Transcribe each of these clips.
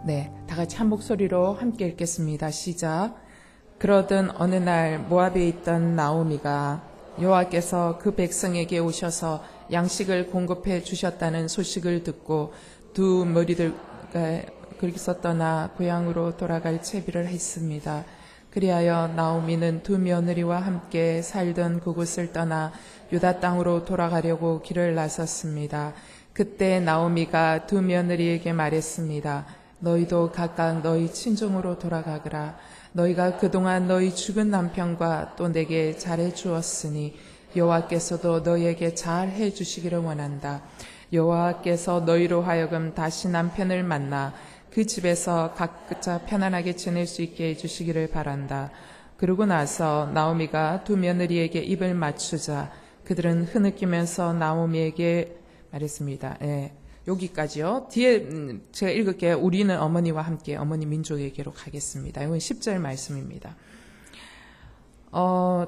네, 다 같이 한 목소리로 함께 읽겠습니다. 시작. 그러던 어느 날 모압에 있던 나오미가 여호와께서 그 백성에게 오셔서 양식을 공급해 주셨다는 소식을 듣고 두 머리들과 거기서 떠나 고향으로 돌아갈 채비를 했습니다. 그리하여 나오미는 두 며느리와 함께 살던 그곳을 떠나 유다 땅으로 돌아가려고 길을 나섰습니다. 그때 나오미가 두 며느리에게 말했습니다. 너희도 각각 너희 친정으로 돌아가거라. 너희가 그동안 너희 죽은 남편과 또 내게 잘해 주었으니 여호와께서도 너희에게 잘해 주시기를 원한다. 여호와께서 너희로 하여금 다시 남편을 만나 그 집에서 각자 편안하게 지낼 수 있게 해주시기를 바란다. 그러고 나서 나오미가 두 며느리에게 입을 맞추자 그들은 흐느끼면서 나오미에게 말했습니다. 여기까지요. 뒤에 제가 읽을게요. 우리는 어머니와 함께 어머니 민족에게로 가겠습니다. 이건 10절 말씀입니다.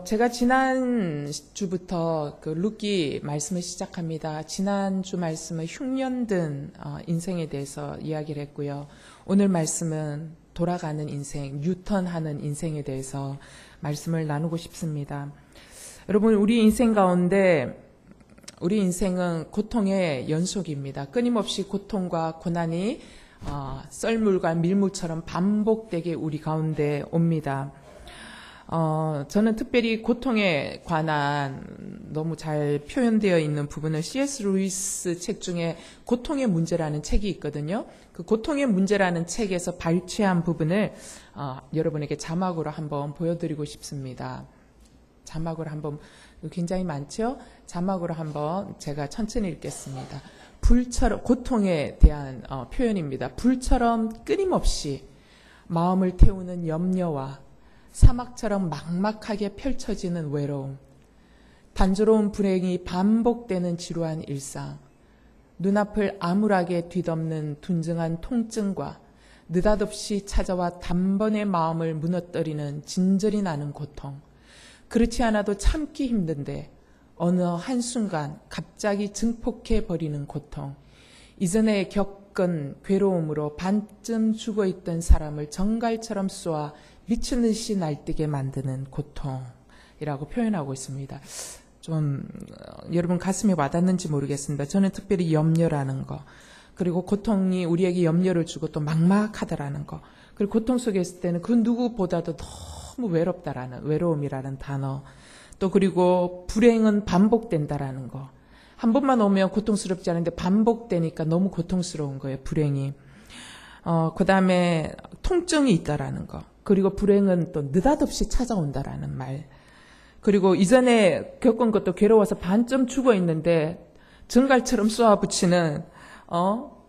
제가 지난 주부터 그 룻기 말씀을 시작합니다. 지난 주 말씀은 흉년든 인생에 대해서 이야기를 했고요. 오늘 말씀은 돌아가는 인생, 유턴하는 인생에 대해서 말씀을 나누고 싶습니다. 여러분, 우리 인생 가운데 우리 인생은 고통의 연속입니다. 끊임없이 고통과 고난이 썰물과 밀물처럼 반복되게 우리 가운데 옵니다. 저는 특별히 고통에 관한 너무 잘 표현되어 있는 부분을 C.S. 루이스 책 중에 고통의 문제라는 책이 있거든요. 그 고통의 문제라는 책에서 발췌한 부분을 여러분에게 자막으로 한번 보여드리고 싶습니다. 자막으로 한번, 굉장히 많죠? 자막으로 한번 제가 천천히 읽겠습니다. 불처럼, 고통에 대한 표현입니다. 불처럼 끊임없이 마음을 태우는 염려와 사막처럼 막막하게 펼쳐지는 외로움, 단조로운 불행이 반복되는 지루한 일상, 눈앞을 암울하게 뒤덮는 둔증한 통증과 느닷없이 찾아와 단번에 마음을 무너뜨리는 진절이 나는 고통, 그렇지 않아도 참기 힘든데 어느 한순간 갑자기 증폭해 버리는 고통, 이전에 겪은 괴로움으로 반쯤 죽어있던 사람을 정갈처럼 쏘아 미친 듯이 날뛰게 만드는 고통이라고 표현하고 있습니다. 좀 여러분 가슴에 와닿는지 모르겠습니다. 저는 특별히 염려라는 거, 그리고 고통이 우리에게 염려를 주고 또 막막하다라는 거, 그리고 고통 속에 있을 때는 그 누구보다도 너무 외롭다라는, 외로움이라는 단어, 또 그리고 불행은 반복된다라는 거. 한 번만 오면 고통스럽지 않은데 반복되니까 너무 고통스러운 거예요, 불행이. 그 다음에 통증이 있다라는 거. 그리고 불행은 또 느닷없이 찾아온다라는 말. 그리고 이전에 겪은 것도 괴로워서 반쯤 죽어 있는데 정갈처럼 쏘아붙이는 더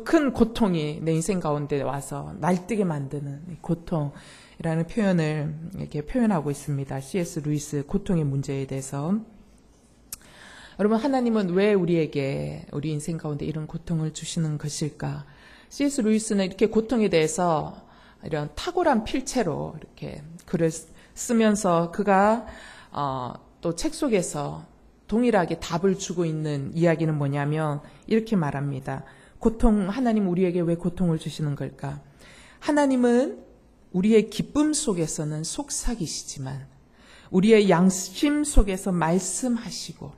큰 고통이 내 인생 가운데 와서 날뛰게 만드는 고통이라는 표현을 이렇게 표현하고 있습니다. C.S. 루이스 고통의 문제에 대해서. 여러분, 하나님은 왜 우리에게 우리 인생 가운데 이런 고통을 주시는 것일까? C.S. 루이스는 이렇게 고통에 대해서 이런 탁월한 필체로 이렇게 글을 쓰면서 그가 또 책 속에서 동일하게 답을 주고 있는 이야기는 뭐냐면 이렇게 말합니다. 하나님 우리에게 왜 고통을 주시는 걸까? 하나님은 우리의 기쁨 속에서는 속삭이시지만 우리의 양심 속에서 말씀하시고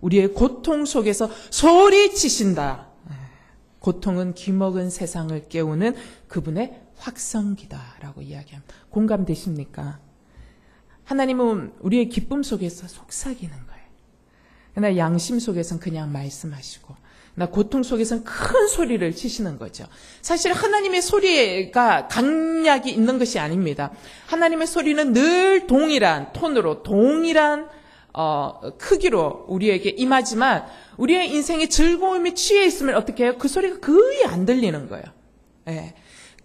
우리의 고통 속에서 소리치신다. 고통은 귀먹은 세상을 깨우는 그분의 확성기다라고 이야기합니다. 공감되십니까? 하나님은 우리의 기쁨 속에서 속삭이는 거예요. 그러나 양심 속에서는 그냥 말씀하시고, 나 고통 속에서는 큰 소리를 치시는 거죠. 사실 하나님의 소리가 강약이 있는 것이 아닙니다. 하나님의 소리는 늘 동일한 톤으로, 동일한 크기로 우리에게 임하지만 우리의 인생의 즐거움이 취해 있으면 어떻게 해요? 그 소리가 거의 안 들리는 거예요. 예.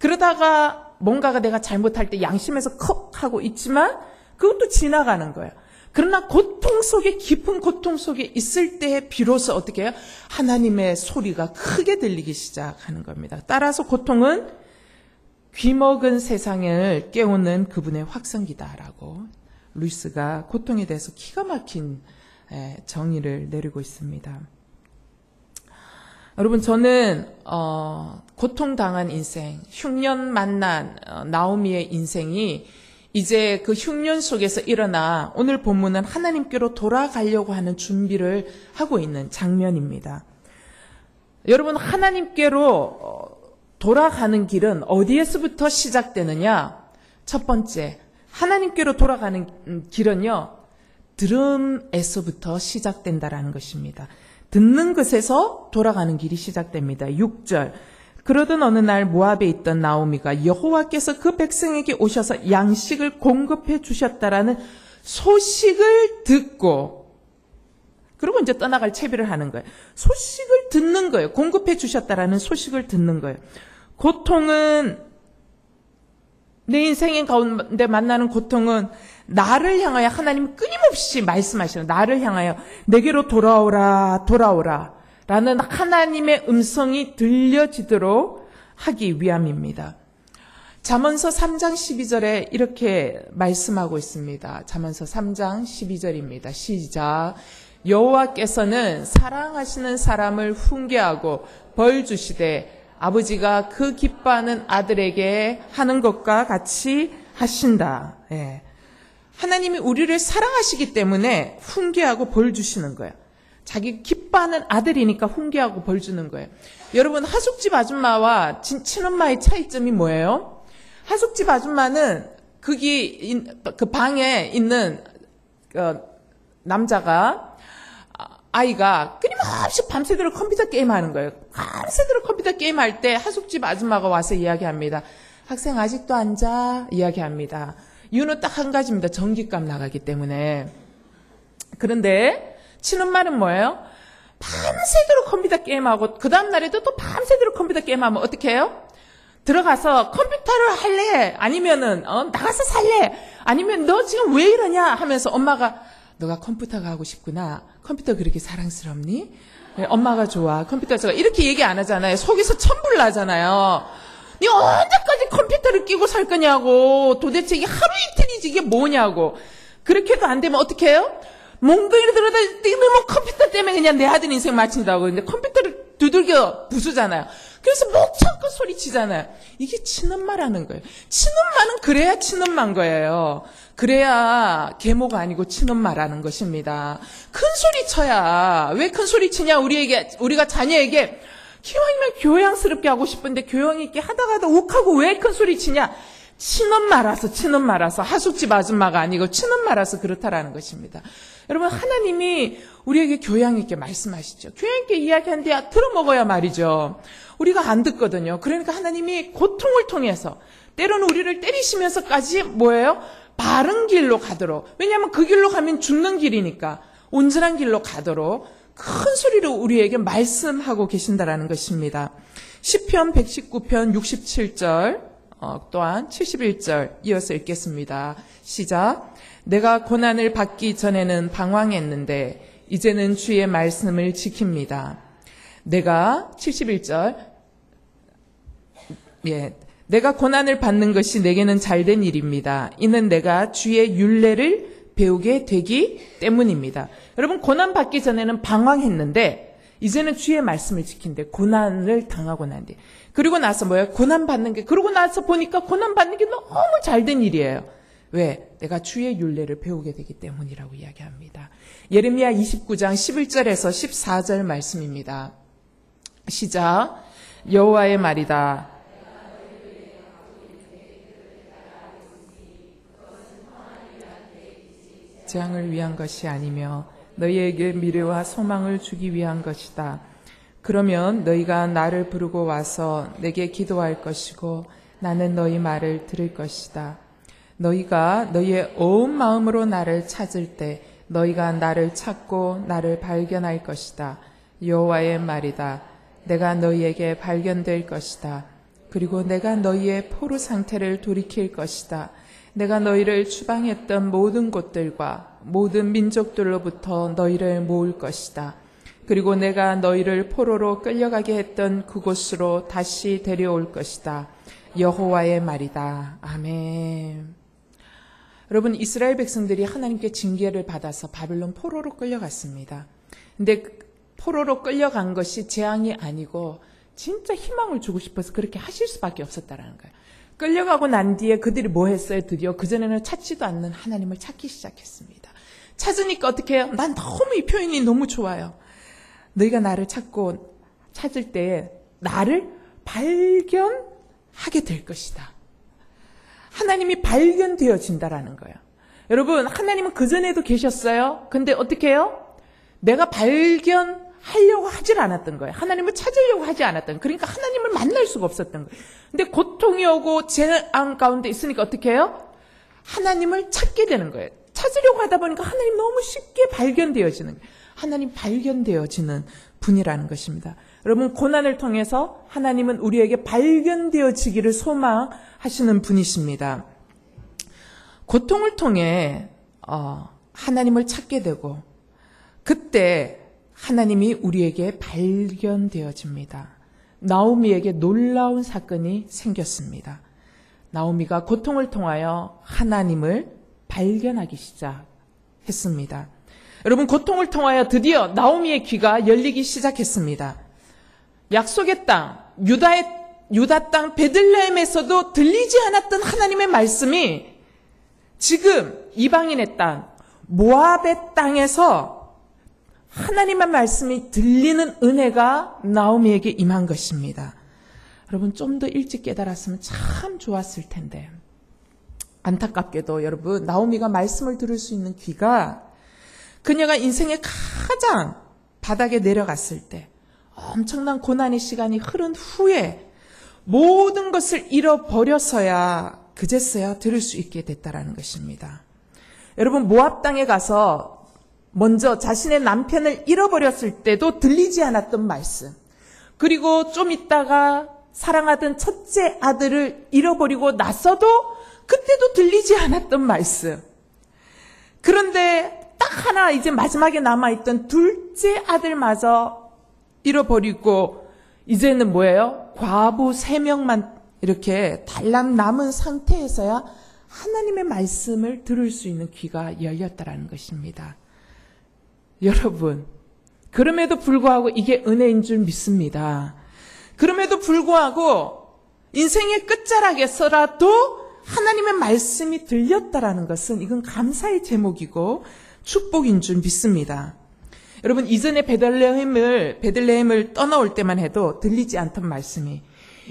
그러다가 뭔가가 내가 잘못할 때 양심에서 컥 하고 있지만 그것도 지나가는 거예요. 그러나 고통 속에, 깊은 고통 속에 있을 때 비로소 어떻게 해요? 하나님의 소리가 크게 들리기 시작하는 겁니다. 따라서 고통은 귀먹은 세상을 깨우는 그분의 확성기다라고 루이스가 고통에 대해서 기가 막힌 정의를 내리고 있습니다. 여러분, 저는 고통당한 인생, 흉년 만난 나오미의 인생이 이제 그 흉년 속에서 일어나 오늘 본문은 하나님께로 돌아가려고 하는 준비를 하고 있는 장면입니다. 여러분, 하나님께로 돌아가는 길은 어디에서부터 시작되느냐? 첫 번째, 하나님께로 돌아가는 길은요, 들음에서부터 시작된다라는 것입니다. 듣는 것에서 돌아가는 길이 시작됩니다. 6절. 그러던 어느 날 모압에 있던 나오미가 여호와께서 그 백성에게 오셔서 양식을 공급해 주셨다라는 소식을 듣고, 그리고 이제 떠나갈 채비를 하는 거예요. 소식을 듣는 거예요. 공급해 주셨다라는 소식을 듣는 거예요. 고통은, 내 인생의 가운데 만나는 고통은 나를 향하여 하나님이 끊임없이 말씀하시는, 나를 향하여 내게로 돌아오라, 돌아오라 라는 하나님의 음성이 들려지도록 하기 위함입니다. 잠언서 3장 12절에 이렇게 말씀하고 있습니다. 잠언서 3장 12절입니다. 시작. 여호와께서는 사랑하시는 사람을 훈계하고 벌 주시되 아버지가 그 기뻐하는 아들에게 하는 것과 같이 하신다. 예. 하나님이 우리를 사랑하시기 때문에 훈계하고 벌 주시는 거예요. 자기 기뻐하는 아들이니까 훈계하고 벌 주는 거예요. 여러분, 하숙집 아줌마와 친엄마의 차이점이 뭐예요? 하숙집 아줌마는 거기 그 방에 있는 남자가, 아이가 끊임없이 밤새도록 컴퓨터 게임하는 거예요. 밤새도록 컴퓨터 게임할 때 하숙집 아줌마가 와서 이야기합니다. 학생 아직도 안 자? 이야기합니다. 이유는 딱 한 가지입니다. 전기값 나가기 때문에. 그런데 친엄마는 뭐예요? 밤새도록 컴퓨터 게임하고 그 다음 날에도 또 밤새도록 컴퓨터 게임하면 어떻게 해요? 들어가서 컴퓨터를 할래? 아니면은 나가서 살래? 아니면 너 지금 왜 이러냐? 하면서 엄마가 너가 컴퓨터가 하고 싶구나. 컴퓨터 그렇게 사랑스럽니? 네, 엄마가 좋아. 컴퓨터 좋아. 이렇게 얘기 안 하잖아요. 속에서 천불 나잖아요. 니 언제까지 컴퓨터를 끼고 살 거냐고. 도대체 이게 하루 이틀이지 이게 뭐냐고. 그렇게도 안 되면 어떻게 해요? 몽둥이를 들어다 뭐 컴퓨터 때문에 그냥 내 아들 인생 마친다고. 근데 컴퓨터를 두들겨 부수잖아요. 그래서 목 참고 소리치잖아요. 이게 친엄마라는 거예요. 친엄마는 그래야 친엄마인 거예요. 그래야 계모가 아니고 친엄마라는 것입니다. 큰 소리 쳐야. 왜 큰 소리 치냐? 우리가 자녀에게 기왕이면 교양스럽게 하고 싶은데 교양 있게 하다가도 욱하고 왜 큰 소리 치냐? 친엄마라서 하숙집 아줌마가 아니고 친엄마라서 그렇다라는 것입니다. 여러분, 하나님이 우리에게 교양 있게 말씀하시죠. 교양 있게 이야기하는데 들어먹어야 말이죠. 우리가 안 듣거든요. 그러니까 하나님이 고통을 통해서 때로는 우리를 때리시면서까지 뭐예요? 바른 길로 가도록. 왜냐하면 그 길로 가면 죽는 길이니까 온전한 길로 가도록 큰 소리로 우리에게 말씀하고 계신다라는 것입니다. 시편 119편 67절 또한 71절 이어서 읽겠습니다. 시작. 내가 고난을 받기 전에는 방황했는데 이제는 주의 말씀을 지킵니다. 내가 71절 내가 고난을 받는 것이 내게는 잘된 일입니다. 이는 내가 주의 율례를 배우게 되기 때문입니다. 여러분, 고난 받기 전에는 방황했는데 이제는 주의 말씀을 지킨대. 고난을 당하고 난 뒤. 그리고 나서 뭐예요? 고난 받는 게, 그러고 나서 보니까 고난 받는 게 너무 잘된 일이에요. 왜? 내가 주의 율례를 배우게 되기 때문이라고 이야기합니다. 예레미야 29장 11절에서 14절 말씀입니다. 시작. 여호와의 말이다. 재앙을 위한 것이 아니며 너희에게 미래와 소망을 주기 위한 것이다. 그러면 너희가 나를 부르고 와서 내게 기도할 것이고 나는 너희 말을 들을 것이다. 너희가 너희의 온 마음으로 나를 찾을 때 너희가 나를 찾고 나를 발견할 것이다. 여호와의 말이다. 내가 너희에게 발견될 것이다. 그리고 내가 너희의 포로 상태를 돌이킬 것이다. 내가 너희를 추방했던 모든 곳들과 모든 민족들로부터 너희를 모을 것이다. 그리고 내가 너희를 포로로 끌려가게 했던 그곳으로 다시 데려올 것이다. 여호와의 말이다. 아멘. 여러분, 이스라엘 백성들이 하나님께 징계를 받아서 바벨론 포로로 끌려갔습니다. 근데 포로로 끌려간 것이 재앙이 아니고 진짜 희망을 주고 싶어서 그렇게 하실 수밖에 없었다라는 거예요. 끌려가고 난 뒤에 그들이 뭐 했어요? 드디어 그전에는 찾지도 않는 하나님을 찾기 시작했습니다. 찾으니까 어떻게 해요? 난 너무 이 표현이 너무 좋아요. 너희가 나를 찾을 때 나를 발견하게 될 것이다. 하나님이 발견되어진다라는 거예요. 여러분, 하나님은 그전에도 계셨어요. 근데 어떻게 해요? 내가 발견하려고 하질 않았던 거예요. 하나님을 찾으려고 하지 않았던 거예요. 그러니까 하나님을 만날 수가 없었던 거예요. 근데 고통이 오고 재앙 가운데 있으니까 어떻게 해요? 하나님을 찾게 되는 거예요. 찾으려고 하다 보니까 하나님 너무 쉽게 발견되어지는 거예요. 하나님 발견되어지는 분이라는 것입니다. 여러분, 고난을 통해서 하나님은 우리에게 발견되어지기를 소망하시는 분이십니다. 고통을 통해 하나님을 찾게 되고 그때 하나님이 우리에게 발견되어집니다. 나오미에게 놀라운 사건이 생겼습니다. 나오미가 고통을 통하여 하나님을 발견하기 시작했습니다. 여러분, 고통을 통하여 드디어 나오미의 귀가 열리기 시작했습니다. 약속의 땅, 유다 땅 베들레헴에서도 들리지 않았던 하나님의 말씀이 지금 이방인의 땅, 모압의 땅에서 하나님의 말씀이 들리는 은혜가 나오미에게 임한 것입니다. 여러분, 좀 더 일찍 깨달았으면 참 좋았을 텐데, 안타깝게도 여러분, 나오미가 말씀을 들을 수 있는 귀가 그녀가 인생의 가장 바닥에 내려갔을 때, 엄청난 고난의 시간이 흐른 후에 모든 것을 잃어버려서야 그제서야 들을 수 있게 됐다라는 것입니다. 여러분, 모압 땅에 가서 먼저 자신의 남편을 잃어버렸을 때도 들리지 않았던 말씀, 그리고 좀 있다가 사랑하던 첫째 아들을 잃어버리고 나서도 그때도 들리지 않았던 말씀, 그런데 딱 하나 이제 마지막에 남아있던 둘째 아들마저 잃어버리고 이제는 뭐예요? 과부 3명만 이렇게 달랑 남은 상태에서야 하나님의 말씀을 들을 수 있는 귀가 열렸다라는 것입니다. 여러분, 그럼에도 불구하고 이게 은혜인 줄 믿습니다. 그럼에도 불구하고 인생의 끝자락에서라도 하나님의 말씀이 들렸다라는 것은 이건 감사의 제목이고 축복인 줄 믿습니다. 여러분, 이전에 베들레헴을 떠나올 때만 해도 들리지 않던 말씀이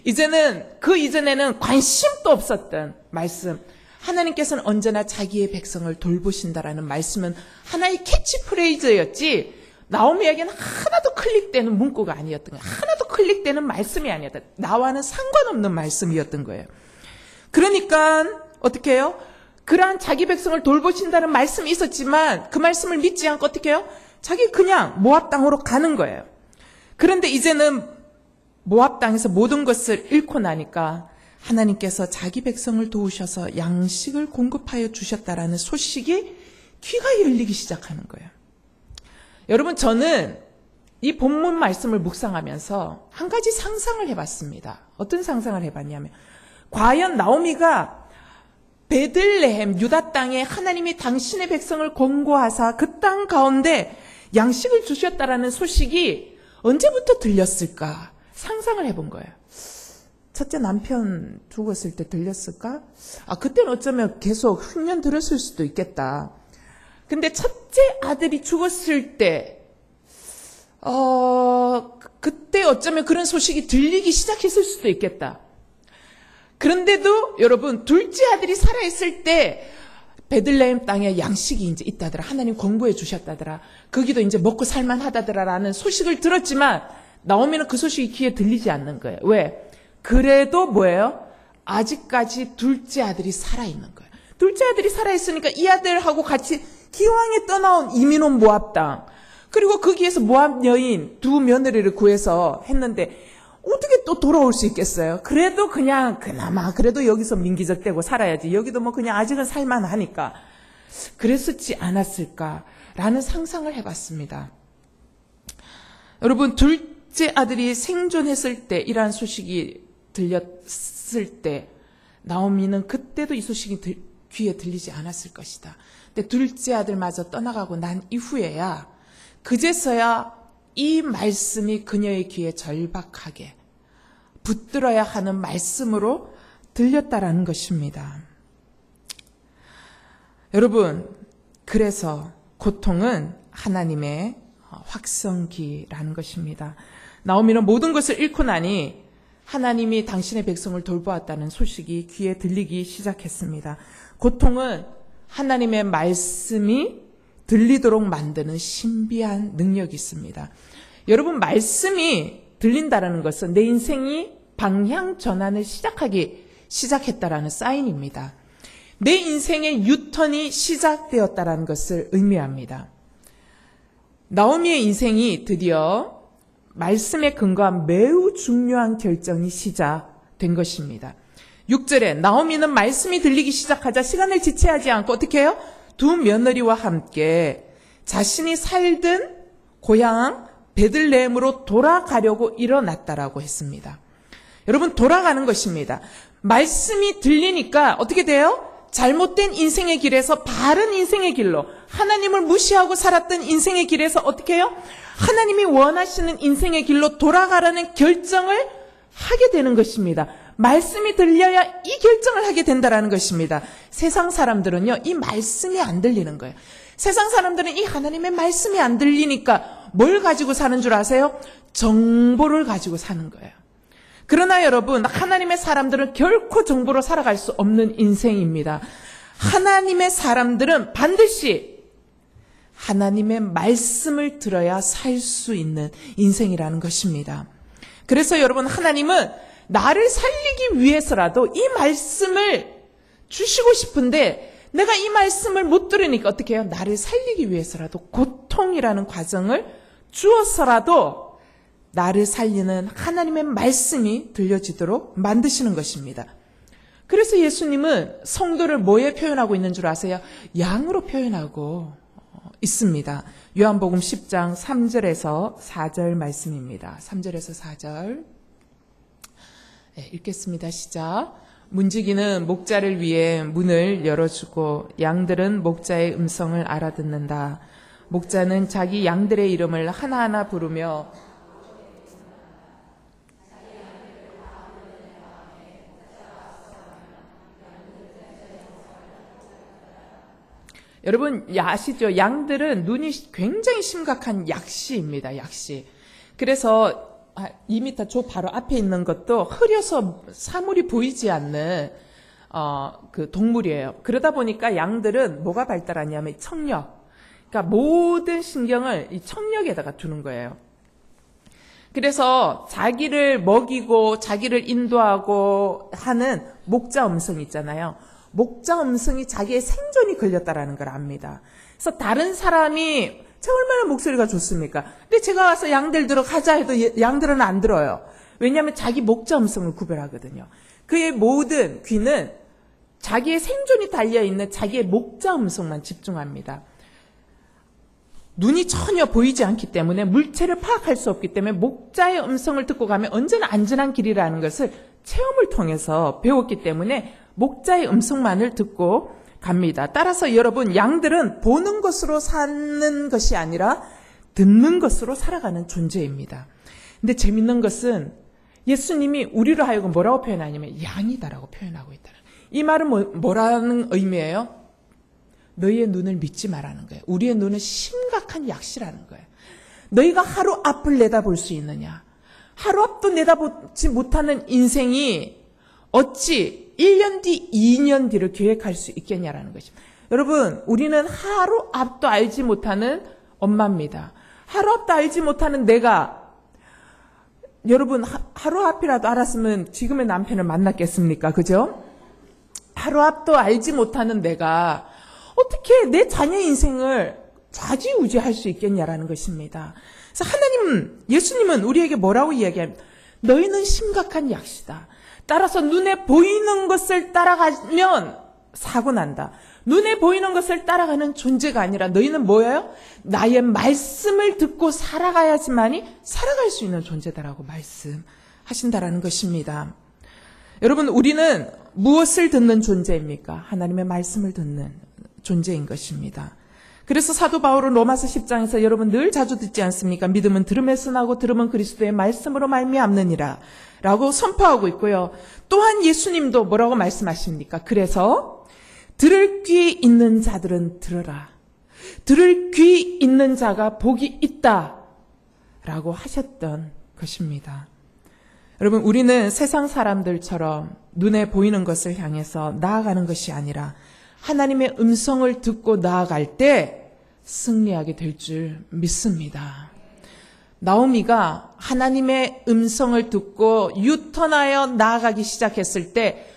이전에는 관심도 없었던 말씀, 하나님께서는 언제나 자기의 백성을 돌보신다라는 말씀은 하나의 캐치프레이즈였지 나오미에게는 하나도 클릭되는 문구가 아니었던 거예요. 하나도 클릭되는 말씀이 아니었다. 나와는 상관없는 말씀이었던 거예요. 그러니까 어떻게 해요? 그러한 자기 백성을 돌보신다는 말씀이 있었지만 그 말씀을 믿지 않고 어떻게 해요? 자기 그냥 모압 땅으로 가는 거예요. 그런데 이제는 모압 땅에서 모든 것을 잃고 나니까 하나님께서 자기 백성을 도우셔서 양식을 공급하여 주셨다라는 소식이 귀가 열리기 시작하는 거예요. 여러분, 저는 이 본문 말씀을 묵상하면서 한 가지 상상을 해봤습니다. 어떤 상상을 해봤냐면, 과연 나오미가 베들레헴 유다 땅에 하나님이 당신의 백성을 권고하사 그 땅 가운데 양식을 주셨다라는 소식이 언제부터 들렸을까 상상을 해본 거예요. 첫째 남편 죽었을 때 들렸을까? 그때는 어쩌면 계속 흉년 들었을 수도 있겠다. 근데 첫째 아들이 죽었을 때 그때 어쩌면 그런 소식이 들리기 시작했을 수도 있겠다. 그런데도 여러분, 둘째 아들이 살아있을 때 베들레헴 땅에 양식이 이제 있다더라. 하나님 권고해 주셨다더라. 거기도 이제 먹고 살만하다더라라는 소식을 들었지만 나오미는 그 소식이 귀에 들리지 않는 거예요. 왜? 그래도 뭐예요? 아직까지 둘째 아들이 살아있는 거예요. 둘째 아들이 살아있으니까 이 아들하고 같이 기왕에 떠나온 이민 온 모압 땅, 그리고 거기에서 모압 여인 2 며느리를 구해서 했는데 어떻게 또 돌아올 수 있겠어요? 그래도 그냥 그나마 그래도 여기서 민기적대고 살아야지. 여기도 뭐 그냥 아직은 살만하니까 그랬었지 않았을까라는 상상을 해봤습니다. 여러분, 둘째 아들이 생존했을 때 이러한 소식이 들렸을 때 나오미는 그때도 이 소식이 귀에 들리지 않았을 것이다. 근데 둘째 아들마저 떠나가고 난 이후에야 그제서야 이 말씀이 그녀의 귀에 절박하게 붙들어야 하는 말씀으로 들렸다라는 것입니다. 여러분, 그래서 고통은 하나님의 확성기라는 것입니다. 나오미는 모든 것을 잃고 나니 하나님이 당신의 백성을 돌보았다는 소식이 귀에 들리기 시작했습니다. 고통은 하나님의 말씀이 들리도록 만드는 신비한 능력이 있습니다. 여러분, 말씀이 들린다는 것은 내 인생이 방향 전환을 시작했다라는 사인입니다. 내 인생의 유턴이 시작되었다는 것을 의미합니다. 나오미의 인생이 드디어 말씀에 근거한 매우 중요한 결정이 시작된 것입니다. 6절에 나오미는 말씀이 들리기 시작하자 시간을 지체하지 않고 어떻게 해요? 두 며느리와 함께 자신이 살던 고향 베들레헴으로 돌아가려고 일어났다라고 했습니다. 여러분, 돌아가는 것입니다. 말씀이 들리니까 어떻게 돼요? 잘못된 인생의 길에서 바른 인생의 길로, 하나님을 무시하고 살았던 인생의 길에서 어떻게 해요? 하나님이 원하시는 인생의 길로 돌아가라는 결정을 하게 되는 것입니다. 말씀이 들려야 이 결정을 하게 된다는 것입니다. 세상 사람들은요, 이 말씀이 안 들리는 거예요. 세상 사람들은 이 하나님의 말씀이 안 들리니까 뭘 가지고 사는 줄 아세요? 정보를 가지고 사는 거예요. 그러나 여러분, 하나님의 사람들은 결코 정보로 살아갈 수 없는 인생입니다. 하나님의 사람들은 반드시 하나님의 말씀을 들어야 살 수 있는 인생이라는 것입니다. 그래서 여러분, 하나님은 나를 살리기 위해서라도 이 말씀을 주시고 싶은데 내가 이 말씀을 못 들으니까 어떻게 해요? 나를 살리기 위해서라도 고통이라는 과정을 주어서라도 나를 살리는 하나님의 말씀이 들려지도록 만드시는 것입니다. 그래서 예수님은 성도를 뭐에 표현하고 있는 줄 아세요? 양으로 표현하고 있습니다. 요한복음 10장 3절에서 4절 말씀입니다. 3절에서 4절 읽겠습니다. 시작. 문지기는 목자를 위해 문을 열어주고 양들은 목자의 음성을 알아듣는다. 목자는 자기 양들의 이름을 하나하나 부르며 여러분 아시죠? 양들은 눈이 굉장히 심각한 약시입니다. 약시. 그래서 2m 저 바로 앞에 있는 것도 흐려서 사물이 보이지 않는 그 동물이에요. 그러다 보니까 양들은 뭐가 발달하냐면 청력. 그러니까 모든 신경을 이 청력에다가 두는 거예요. 그래서 자기를 먹이고 자기를 인도하고 하는 목자 음성 있잖아요. 목자 음성이 자기의 생존이 걸렸다라는 걸 압니다. 그래서 다른 사람이 제가 얼마나 목소리가 좋습니까? 근데 제가 와서 양들 들어가자 해도 양들은 안 들어요. 왜냐하면 자기 목자 음성을 구별하거든요. 그의 모든 귀는 자기의 생존이 달려있는 자기의 목자 음성만 집중합니다. 눈이 전혀 보이지 않기 때문에 물체를 파악할 수 없기 때문에 목자의 음성을 듣고 가면 언제나 안전한 길이라는 것을 체험을 통해서 배웠기 때문에 목자의 음성만을 듣고 갑니다. 따라서 여러분, 양들은 보는 것으로 사는 것이 아니라 듣는 것으로 살아가는 존재입니다. 근데 재밌는 것은 예수님이 우리로 하여금 뭐라고 표현하냐면 양이다라고 표현하고 있다. 이 말은 뭐라는 의미예요? 너희의 눈을 믿지 말라는 거예요. 우리의 눈은 심각한 약시라는 거예요. 너희가 하루 앞을 내다볼 수 있느냐? 하루 앞도 내다보지 못하는 인생이 어찌 1년 뒤, 2년 뒤를 계획할 수 있겠냐라는 것입니다. 여러분, 우리는 하루 앞도 알지 못하는 엄마입니다. 하루 앞도 알지 못하는 내가, 여러분, 하루 앞이라도 알았으면 지금의 남편을 만났겠습니까? 그죠? 하루 앞도 알지 못하는 내가 어떻게 내 자녀 인생을 좌지우지할 수 있겠냐라는 것입니다. 그래서 예수님은 우리에게 뭐라고 이야기합니까? 너희는 심각한 약시다. 따라서 눈에 보이는 것을 따라가면 사고 난다. 눈에 보이는 것을 따라가는 존재가 아니라 너희는 뭐예요? 나의 말씀을 듣고 살아가야지만이 살아갈 수 있는 존재다라고 말씀하신다라는 것입니다. 여러분, 우리는 무엇을 듣는 존재입니까? 하나님의 말씀을 듣는 존재인 것입니다. 그래서 사도 바울은 로마서 10장에서 여러분 늘 자주 듣지 않습니까? 믿음은 들음에서 나고 들음은 그리스도의 말씀으로 말미암느니라 라고 선포하고 있고요. 또한 예수님도 뭐라고 말씀하십니까? 그래서 들을 귀 있는 자들은 들어라. 들을 귀 있는 자가 복이 있다. 라고 하셨던 것입니다. 여러분, 우리는 세상 사람들처럼 눈에 보이는 것을 향해서 나아가는 것이 아니라 하나님의 음성을 듣고 나아갈 때 승리하게 될 줄 믿습니다. 나오미가 하나님의 음성을 듣고 유턴하여 나아가기 시작했을 때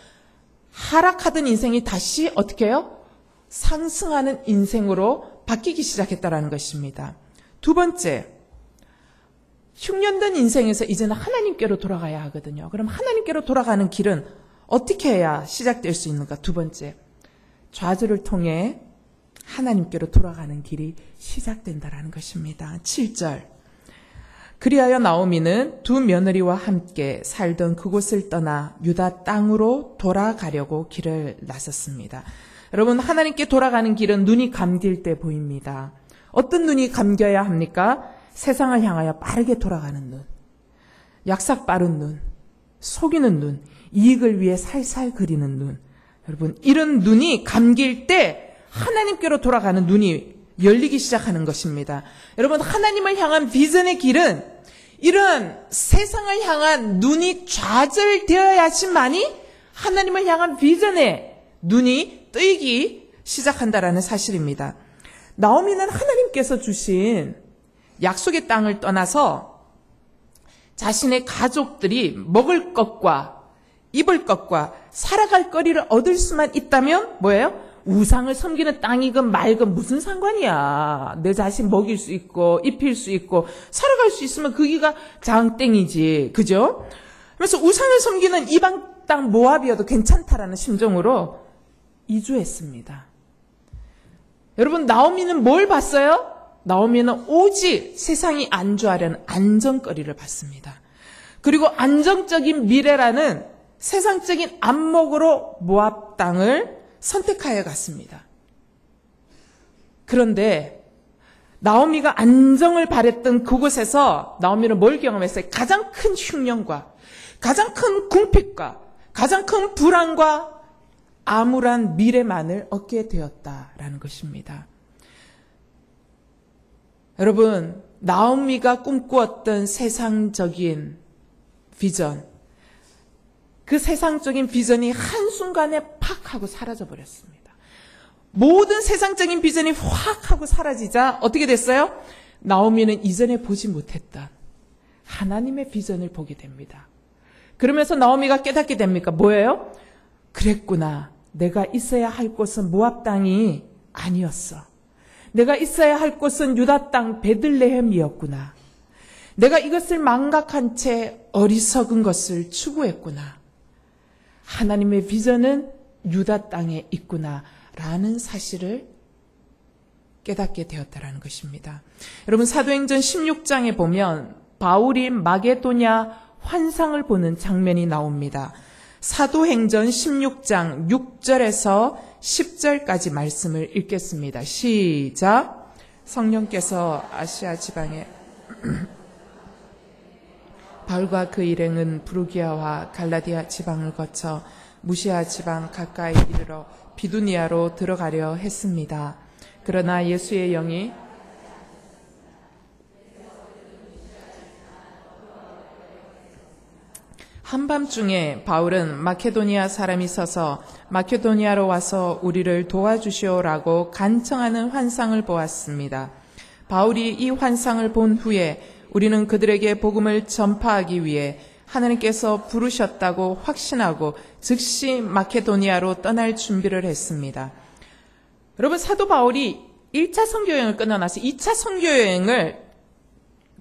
하락하던 인생이 다시 어떻게 해요? 상승하는 인생으로 바뀌기 시작했다는 것입니다. 두 번째, 흉년된 인생에서 이제는 하나님께로 돌아가야 하거든요. 그럼 하나님께로 돌아가는 길은 어떻게 해야 시작될 수 있는가? 두 번째, 좌절을 통해 하나님께로 돌아가는 길이 시작된다는 것입니다. 7절, 그리하여 나오미는 두 며느리와 함께 살던 그곳을 떠나 유다 땅으로 돌아가려고 길을 나섰습니다. 여러분, 하나님께 돌아가는 길은 눈이 감길 때 보입니다. 어떤 눈이 감겨야 합니까? 세상을 향하여 빠르게 돌아가는 눈, 약삭 빠른 눈, 속이는 눈, 이익을 위해 살살 그리는 눈. 여러분, 이런 눈이 감길 때 하나님께로 돌아가는 눈이 열리기 시작하는 것입니다. 여러분, 하나님을 향한 비전의 길은 이런 세상을 향한 눈이 좌절되어야지만이 하나님을 향한 비전의 눈이 뜨이기 시작한다라는 사실입니다. 나오미는 하나님께서 주신 약속의 땅을 떠나서 자신의 가족들이 먹을 것과 입을 것과 살아갈 거리를 얻을 수만 있다면 뭐예요? 우상을 섬기는 땅이건 말건 무슨 상관이야. 내 자신 먹일 수 있고 입힐 수 있고 살아갈 수 있으면 거기가 장땡이지. 그죠? 그래서 우상을 섬기는 이방 땅 모압이어도 괜찮다라는 심정으로 이주했습니다. 여러분, 나오미는 뭘 봤어요? 나오미는 오직 세상이 안주하려는 안정거리를 봤습니다. 그리고 안정적인 미래라는 세상적인 안목으로 모압 땅을 선택하여 갔습니다. 그런데 나오미가 안정을 바랬던 그곳에서 나오미는 뭘 경험했어요? 가장 큰 흉년과 가장 큰 궁핍과 가장 큰 불안과 암울한 미래만을 얻게 되었다라는 것입니다. 여러분, 나오미가 꿈꾸었던 세상적인 비전, 그 세상적인 비전이 한순간에 팍 하고 사라져 버렸습니다. 모든 세상적인 비전이 확 하고 사라지자 어떻게 됐어요? 나오미는 이전에 보지 못했던 하나님의 비전을 보게 됩니다. 그러면서 나오미가 깨닫게 됩니까? 뭐예요? 그랬구나. 내가 있어야 할 곳은 모압 땅이 아니었어. 내가 있어야 할 곳은 유다 땅 베들레헴이었구나. 내가 이것을 망각한 채 어리석은 것을 추구했구나. 하나님의 비전은 유다 땅에 있구나라는 사실을 깨닫게 되었다라는 것입니다. 여러분, 사도행전 16장에 보면 바울이 마게도냐 환상을 보는 장면이 나옵니다. 사도행전 16장 6절에서 10절까지 말씀을 읽겠습니다. 시작. 성령께서 아시아 지방에 바울과 그 일행은 부르기아와 갈라디아 지방을 거쳐 무시아 지방 가까이 이르러 비두니아로 들어가려 했습니다. 그러나 예수의 영이 한밤중에 바울은 마케도니아 사람이 서서 마케도니아로 와서 우리를 도와주시오라고 간청하는 환상을 보았습니다. 바울이 이 환상을 본 후에 우리는 그들에게 복음을 전파하기 위해 하나님께서 부르셨다고 확신하고 즉시 마케도니아로 떠날 준비를 했습니다. 여러분, 사도 바울이 1차 선교여행을 끝나서 2차 선교여행을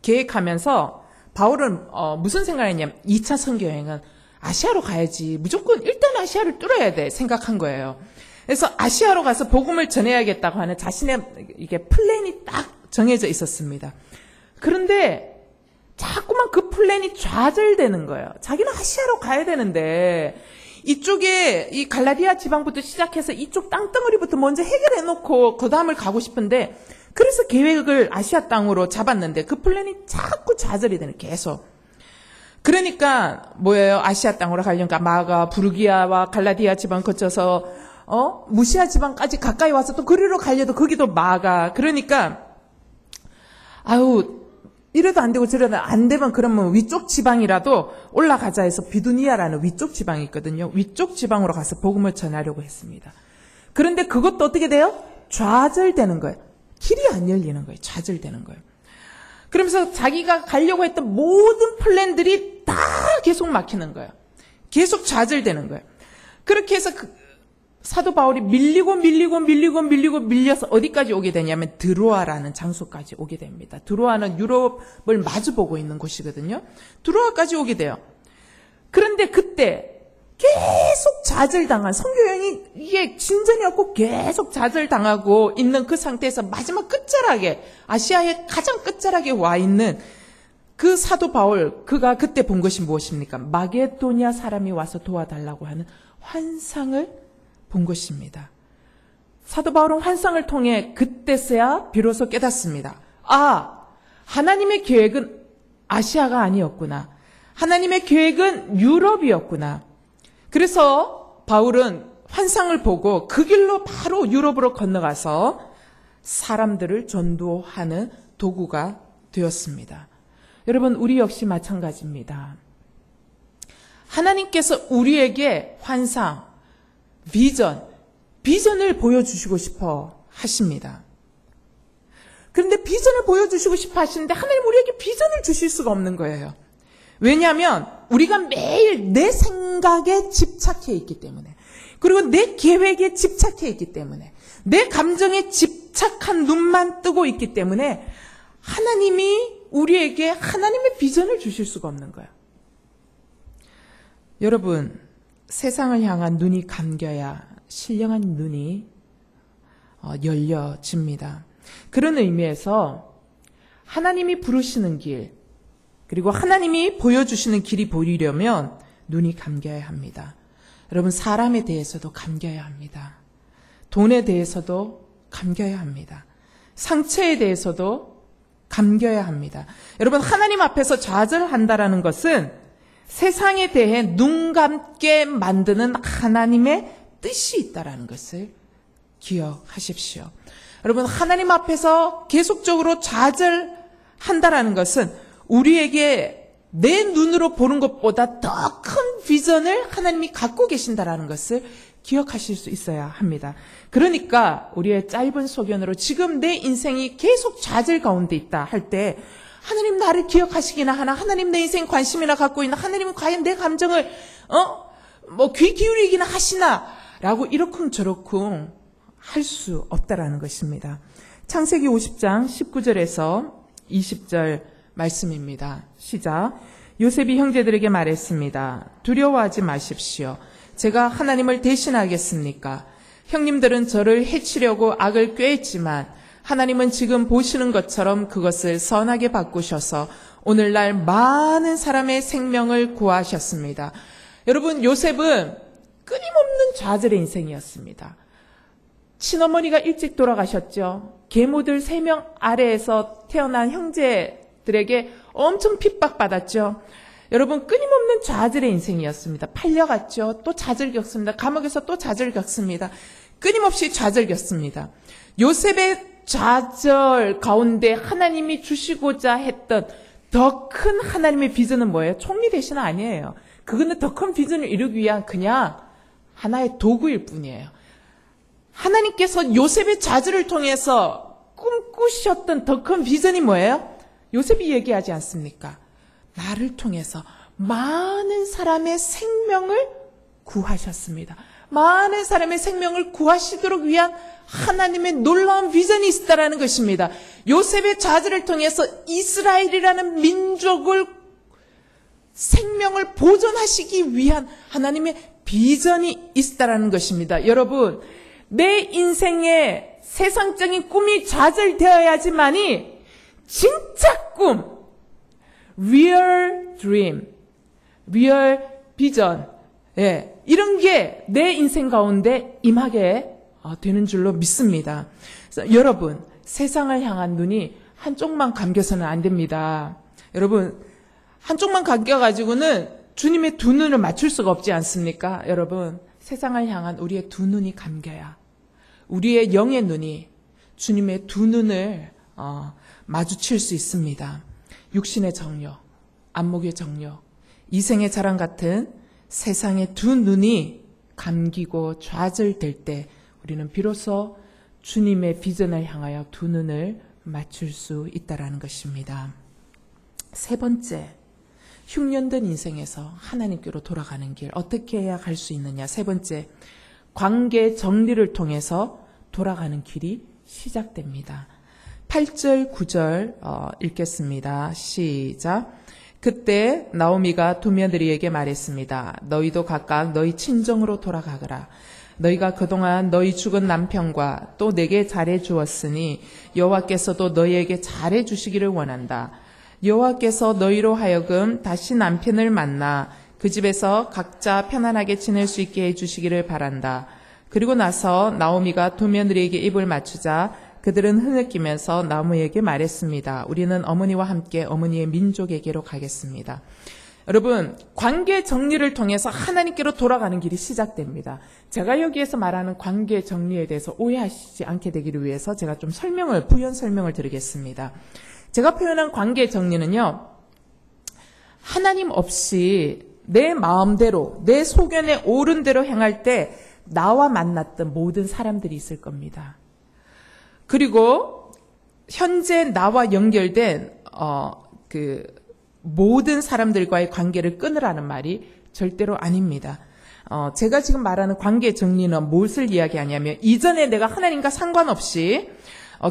계획하면서 바울은 무슨 생각을 했냐면 2차 선교여행은 아시아로 가야지. 무조건 일단 아시아를 뚫어야 돼 생각한 거예요. 그래서 아시아로 가서 복음을 전해야겠다고 하는 자신의 이게 플랜이 딱 정해져 있었습니다. 그런데 자꾸만 그 플랜이 좌절되는 거예요. 자기는 아시아로 가야 되는데 이쪽에 이 갈라디아 지방부터 시작해서 이쪽 땅덩어리부터 먼저 해결해 놓고 그 다음을 가고 싶은데 그래서 계획을 아시아 땅으로 잡았는데 그 플랜이 자꾸 좌절이 되는 계속. 그러니까 뭐예요? 아시아 땅으로 가려니까 마가, 부르기아와 갈라디아 지방 거쳐서 무시아 지방까지 가까이 와서 또 그리로 가려도 거기도 마가. 그러니까 아유 이래도 안 되고 저래도 안 되면 그러면 위쪽 지방이라도 올라가자 해서 비두니아라는 위쪽 지방이 있거든요. 위쪽 지방으로 가서 복음을 전하려고 했습니다. 그런데 그것도 어떻게 돼요? 좌절되는 거예요. 길이 안 열리는 거예요. 좌절되는 거예요. 그러면서 자기가 가려고 했던 모든 플랜들이 다 계속 막히는 거예요. 계속 좌절되는 거예요. 그렇게 해서 사도 바울이 밀려서 어디까지 오게 되냐면 드로아라는 장소까지 오게 됩니다. 드로아는 유럽을 마주보고 있는 곳이거든요. 드로아까지 오게 돼요. 그런데 그때 계속 좌절당한 선교여행이 이게 진전이 없고 계속 좌절당하고 있는 그 상태에서 마지막 끝자락에 아시아의 가장 끝자락에 와 있는 그 사도 바울 그가 그때 본 것이 무엇입니까? 마게도니아 사람이 와서 도와달라고 하는 환상을 본 것입니다. 사도 바울은 환상을 통해 그때서야 비로소 깨닫습니다. 아, 하나님의 계획은 아시아가 아니었구나. 하나님의 계획은 유럽이었구나. 그래서 바울은 환상을 보고 그 길로 바로 유럽으로 건너가서 사람들을 전도하는 도구가 되었습니다. 여러분, 우리 역시 마찬가지입니다. 하나님께서 우리에게 환상, 비전을 보여주시고 싶어 하십니다. 그런데 비전을 보여주시고 싶어 하시는데 하나님 우리에게 비전을 주실 수가 없는 거예요. 왜냐하면 우리가 매일 내 생각에 집착해 있기 때문에, 그리고 내 계획에 집착해 있기 때문에, 내 감정에 집착한 눈만 뜨고 있기 때문에 하나님이 우리에게 하나님의 비전을 주실 수가 없는 거예요. 여러분, 세상을 향한 눈이 감겨야 신령한 눈이 열려집니다. 그런 의미에서 하나님이 부르시는 길, 그리고 하나님이 보여주시는 길이 보이려면 눈이 감겨야 합니다. 여러분, 사람에 대해서도 감겨야 합니다. 돈에 대해서도 감겨야 합니다. 상처에 대해서도 감겨야 합니다. 여러분, 하나님 앞에서 좌절한다라는 것은 세상에 대해 눈 감게 만드는 하나님의 뜻이 있다라는 것을 기억하십시오. 여러분, 하나님 앞에서 계속적으로 좌절한다라는 것은 우리에게 내 눈으로 보는 것보다 더 큰 비전을 하나님이 갖고 계신다라는 것을 기억하실 수 있어야 합니다. 그러니까 우리의 짧은 소견으로 지금 내 인생이 계속 좌절 가운데 있다 할 때 하나님 나를 기억하시기나 하나, 하나님 내 인생 관심이나 갖고 있나, 하나님은 과연 내 감정을 귀 기울이기나 하시나 라고 이러쿵저러쿵 할 수 없다라는 것입니다. 창세기 50장 19절에서 20절 말씀입니다. 시작. 요셉이 형제들에게 말했습니다. 두려워하지 마십시오. 제가 하나님을 대신하겠습니까? 형님들은 저를 해치려고 악을 꾀했지만 하나님은 지금 보시는 것처럼 그것을 선하게 바꾸셔서 오늘날 많은 사람의 생명을 구하셨습니다. 여러분, 요셉은 끊임없는 좌절의 인생이었습니다. 친어머니가 일찍 돌아가셨죠. 계모들 3명 아래에서 태어난 형제들에게 엄청 핍박받았죠. 여러분, 끊임없는 좌절의 인생이었습니다. 팔려갔죠. 또 좌절 겪습니다. 감옥에서 또 좌절 겪습니다. 끊임없이 좌절 겪습니다. 요셉의 좌절 가운데 하나님이 주시고자 했던 더 큰 하나님의 비전은 뭐예요? 총리 대신은 아니에요. 그거는 더 큰 비전을 이루기 위한 그냥 하나의 도구일 뿐이에요. 하나님께서 요셉의 좌절을 통해서 꿈꾸셨던 더 큰 비전이 뭐예요? 요셉이 얘기하지 않습니까? 나를 통해서 많은 사람의 생명을 구하셨습니다. 많은 사람의 생명을 구하시도록 위한 하나님의 놀라운 비전이 있다라는 것입니다. 요셉의 좌절을 통해서 이스라엘이라는 민족을 생명을 보존하시기 위한 하나님의 비전이 있다라는 것입니다. 여러분, 내 인생에 세상적인 꿈이 좌절되어야지만이 진짜 꿈, real dream, real vision, 이런 게 내 인생 가운데 임하게 되는 줄로 믿습니다. 그래서 여러분, 세상을 향한 눈이 한쪽만 감겨서는 안 됩니다. 여러분, 한쪽만 감겨가지고는 주님의 두 눈을 맞출 수가 없지 않습니까? 여러분, 세상을 향한 우리의 두 눈이 감겨야 우리의 영의 눈이 주님의 두 눈을 마주칠 수 있습니다. 육신의 정욕, 안목의 정욕, 이생의 자랑 같은 세상의 두 눈이 감기고 좌절될 때 우리는 비로소 주님의 비전을 향하여 두 눈을 맞출 수 있다는 것입니다. 세 번째, 흉년된 인생에서 하나님께로 돌아가는 길, 어떻게 해야 갈 수 있느냐. 세 번째, 관계 정리를 통해서 돌아가는 길이 시작됩니다. 8절, 9절 읽겠습니다. 시작. 그때 나오미가 두 며느리에게 말했습니다. 너희도 각각 너희 친정으로 돌아가거라. 너희가 그동안 너희 죽은 남편과 또 내게 잘해 주었으니 여호와께서도 너희에게 잘해 주시기를 원한다. 여호와께서 너희로 하여금 다시 남편을 만나 그 집에서 각자 편안하게 지낼 수 있게 해주시기를 바란다. 그리고 나서 나오미가 두 며느리에게 입을 맞추자 그들은 흐느끼면서 나오미에게 말했습니다. 우리는 어머니와 함께 어머니의 민족에게로 가겠습니다. 여러분, 관계 정리를 통해서 하나님께로 돌아가는 길이 시작됩니다. 제가 여기에서 말하는 관계 정리에 대해서 오해하시지 않게 되기를 위해서 제가 좀 부연 설명을 드리겠습니다. 제가 표현한 관계 정리는요, 하나님 없이 내 마음대로, 내 소견에 옳은 대로 행할 때 나와 만났던 모든 사람들이 있을 겁니다. 그리고 현재 나와 연결된 모든 사람들과의 관계를 끊으라는 말이 절대로 아닙니다. 제가 지금 말하는 관계 정리는 무엇을 이야기하냐면 이전에 내가 하나님과 상관없이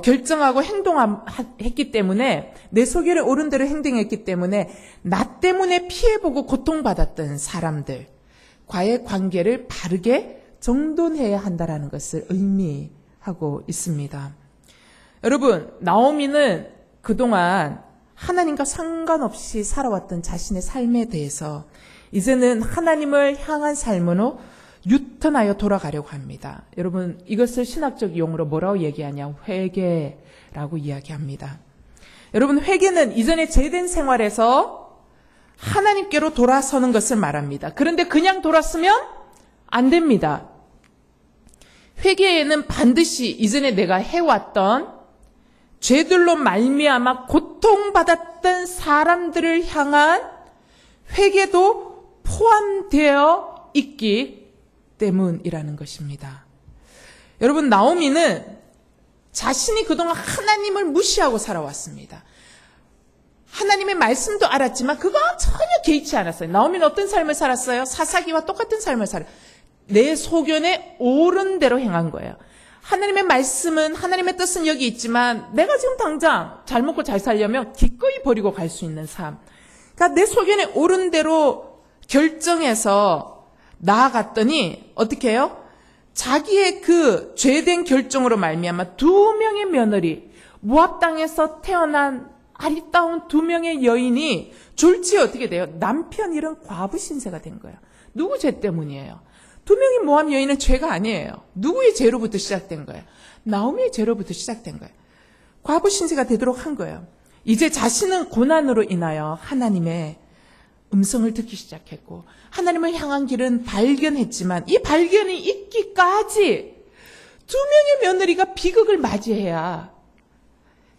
결정하고 행동했기 때문에 내 소견에 옳은 대로 행동했기 때문에 나 때문에 피해보고 고통받았던 사람들과의 관계를 바르게 정돈해야 한다는 것을 의미하고 있습니다. 여러분, 나오미는 그동안 하나님과 상관없이 살아왔던 자신의 삶에 대해서 이제는 하나님을 향한 삶으로 유턴하여 돌아가려고 합니다. 여러분, 이것을 신학적 용어로 뭐라고 얘기하냐? 회개라고 이야기합니다. 여러분, 회개는 이전에 죄된 생활에서 하나님께로 돌아서는 것을 말합니다. 그런데 그냥 돌았으면 안 됩니다. 회개에는 반드시 이전에 내가 해왔던 죄들로 말미암아 고통받았던 사람들을 향한 회개도 포함되어 있기 때문이라는 것입니다. 여러분, 나오미는 자신이 그동안 하나님을 무시하고 살아왔습니다. 하나님의 말씀도 알았지만 그거 전혀 개의치 않았어요. 나오미는 어떤 삶을 살았어요? 사사기와 똑같은 삶을 살았어요. 내 소견에 옳은 대로 행한 거예요. 하나님의 말씀은, 하나님의 뜻은 여기 있지만 내가 지금 당장 잘 먹고 잘 살려면 기꺼이 버리고 갈 수 있는 삶. 그러니까 내 소견에 옳은 대로 결정해서 나아갔더니 어떻게 해요? 자기의 그 죄된 결정으로 말미암아 두 명의 며느리, 모압 땅에서 태어난 아리따운 두 명의 여인이 졸지에 어떻게 돼요? 남편 잃은 과부 신세가 된 거예요. 누구 죄 때문이에요? 두 명의 모압 여인은 죄가 아니에요. 누구의 죄로부터 시작된 거예요? 나오미의 죄로부터 시작된 거예요. 과부 신세가 되도록 한 거예요. 이제 자신은 고난으로 인하여 하나님의 음성을 듣기 시작했고 하나님을 향한 길은 발견했지만 이 발견이 있기까지 두 명의 며느리가 비극을 맞이해야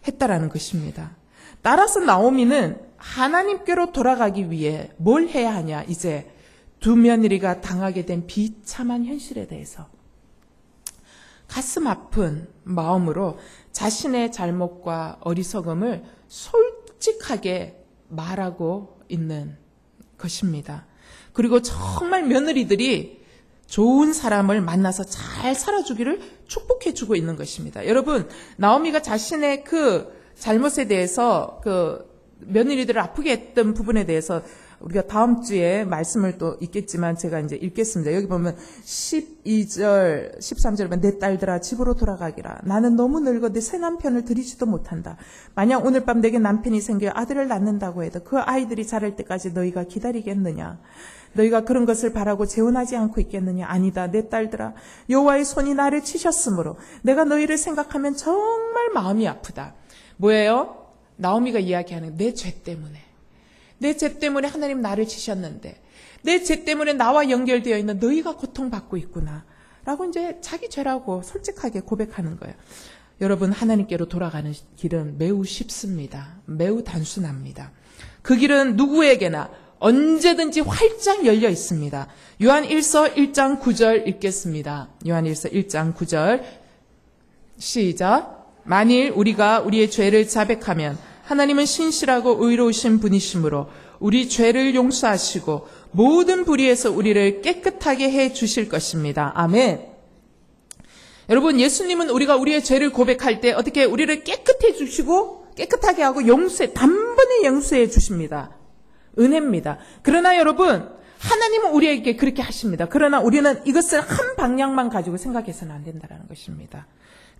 했다라는 것입니다. 따라서 나오미는 하나님께로 돌아가기 위해 뭘 해야 하냐? 이제 두 며느리가 당하게 된 비참한 현실에 대해서 가슴 아픈 마음으로 자신의 잘못과 어리석음을 솔직하게 말하고 있는 것입니다. 그리고 정말 며느리들이 좋은 사람을 만나서 잘 살아주기를 축복해주고 있는 것입니다. 여러분, 나오미가 자신의 그 잘못에 대해서 그 며느리들을 아프게 했던 부분에 대해서 우리가 다음 주에 말씀을 또 있겠지만 제가 이제 읽겠습니다. 여기 보면 12절, 13절, 내 딸들아 집으로 돌아가기라. 나는 너무 늙어 내 새 남편을 들이지도 못한다. 만약 오늘 밤 내게 남편이 생겨 아들을 낳는다고 해도 그 아이들이 자랄 때까지 너희가 기다리겠느냐? 너희가 그런 것을 바라고 재혼하지 않고 있겠느냐? 아니다. 내 딸들아, 여호와의 손이 나를 치셨으므로 내가 너희를 생각하면 정말 마음이 아프다. 뭐예요? 나오미가 이야기하는 내 죄 때문에, 내 죄 때문에 하나님 나를 치셨는데, 내 죄 때문에 나와 연결되어 있는 너희가 고통받고 있구나 라고 이제 자기 죄라고 솔직하게 고백하는 거예요. 여러분, 하나님께로 돌아가는 길은 매우 쉽습니다. 매우 단순합니다. 그 길은 누구에게나 언제든지 활짝 열려 있습니다. 요한일서 1장 9절 읽겠습니다. 요한일서 1장 9절 시작. 만일 우리가 우리의 죄를 자백하면 하나님은 신실하고 의로우신 분이시므로 우리 죄를 용서하시고 모든 불의에서 우리를 깨끗하게 해 주실 것입니다. 아멘. 여러분, 예수님은 우리가 우리의 죄를 고백할 때 어떻게 우리를 깨끗해 주시고 깨끗하게 하고 단번에 용서해 주십니다. 은혜입니다. 그러나 여러분, 하나님은 우리에게 그렇게 하십니다. 그러나 우리는 이것을 한 방향만 가지고 생각해서는 안 된다는 것입니다.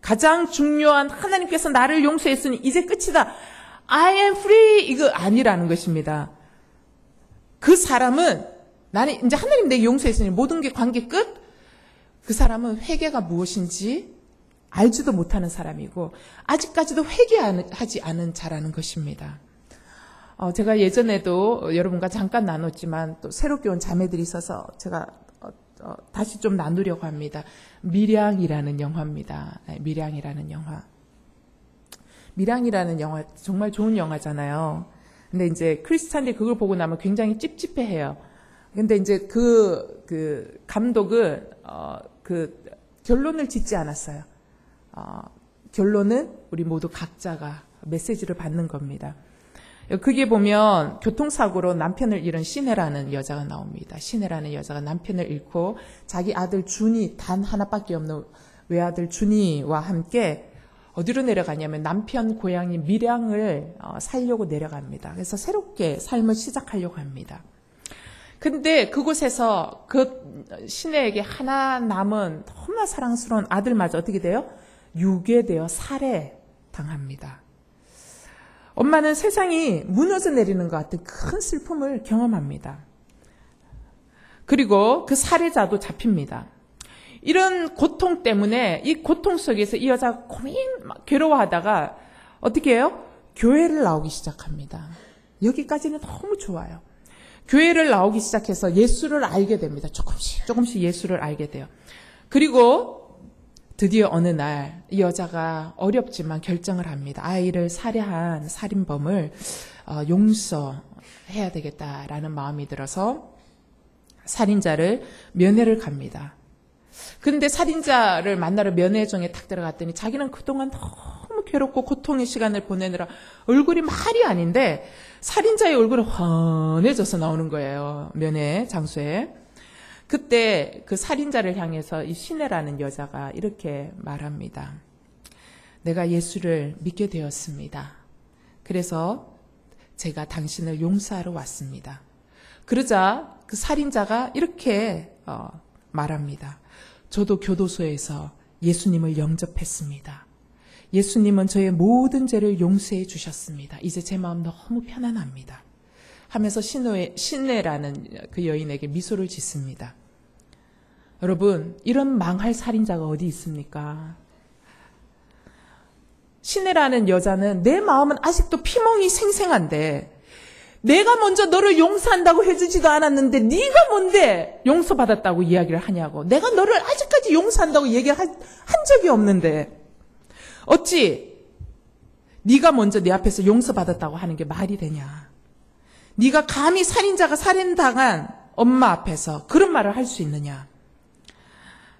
가장 중요한, 하나님께서 나를 용서했으니 이제 끝이다, I am free, 이거 아니라는 것입니다. 그 사람은, 나는 이제 하나님 내게 용서했으니 모든 게 관계 끝? 그 사람은 회개가 무엇인지 알지도 못하는 사람이고 아직까지도 회개하지 않은 자라는 것입니다. 제가 예전에도 여러분과 잠깐 나눴지만 또 새롭게 온 자매들이 있어서 제가 다시 좀 나누려고 합니다. 밀양이라는 영화입니다. 밀양이라는 영화. 밀양이라는 영화 정말 좋은 영화잖아요. 근데 이제 크리스찬들이 그걸 보고 나면 굉장히 찝찝해해요. 근데 이제 그 감독은 그 결론을 짓지 않았어요. 결론은 우리 모두 각자가 메시지를 받는 겁니다. 그게 보면 교통사고로 남편을 잃은 시내라는 여자가 나옵니다. 시내라는 여자가 남편을 잃고 자기 아들 준이, 단 하나밖에 없는 외아들 준이와 함께 어디로 내려가냐면 남편 고향인 밀양을 살려고 내려갑니다. 그래서 새롭게 삶을 시작하려고 합니다. 근데 그곳에서 그 시내에게 하나 남은 너무나 사랑스러운 아들마저 어떻게 돼요? 유괴되어 살해당합니다. 엄마는 세상이 무너져 내리는 것 같은 큰 슬픔을 경험합니다. 그리고 그 살해자도 잡힙니다. 이런 고통 때문에 이 고통 속에서 이 여자가 괴로워하다가 어떻게 해요? 교회를 나오기 시작합니다. 여기까지는 너무 좋아요. 교회를 나오기 시작해서 예수를 알게 됩니다. 조금씩 예수를 알게 돼요. 그리고 드디어 어느 날 이 여자가 어렵지만 결정을 합니다. 아이를 살해한 살인범을 용서해야 되겠다라는 마음이 들어서 살인자를 면회를 갑니다. 그런데 살인자를 만나러 면회정에 탁 들어갔더니 자기는 그동안 너무 괴롭고 고통의 시간을 보내느라 얼굴이 말이 아닌데 살인자의 얼굴은 환해져서 나오는 거예요. 면회 장소에. 그때 그 살인자를 향해서 이 시내라는 여자가 이렇게 말합니다. 내가 예수를 믿게 되었습니다. 그래서 제가 당신을 용서하러 왔습니다. 그러자 그 살인자가 이렇게 말합니다. 저도 교도소에서 예수님을 영접했습니다. 예수님은 저의 모든 죄를 용서해 주셨습니다. 이제 제 마음 너무 편안합니다. 하면서 시내라는 그 여인에게 미소를 짓습니다. 여러분, 이런 망할 살인자가 어디 있습니까? 시내라는 여자는 내 마음은 아직도 피멍이 생생한데 내가 먼저 너를 용서한다고 해주지도 않았는데 네가 뭔데 용서받았다고 이야기를 하냐고. 내가 너를 아직까지 용서한다고 얘기를 한 적이 없는데 어찌 네가 먼저 내 앞에서 용서받았다고 하는 게 말이 되냐. 네가 감히 살인자가 살인당한 엄마 앞에서 그런 말을 할 수 있느냐.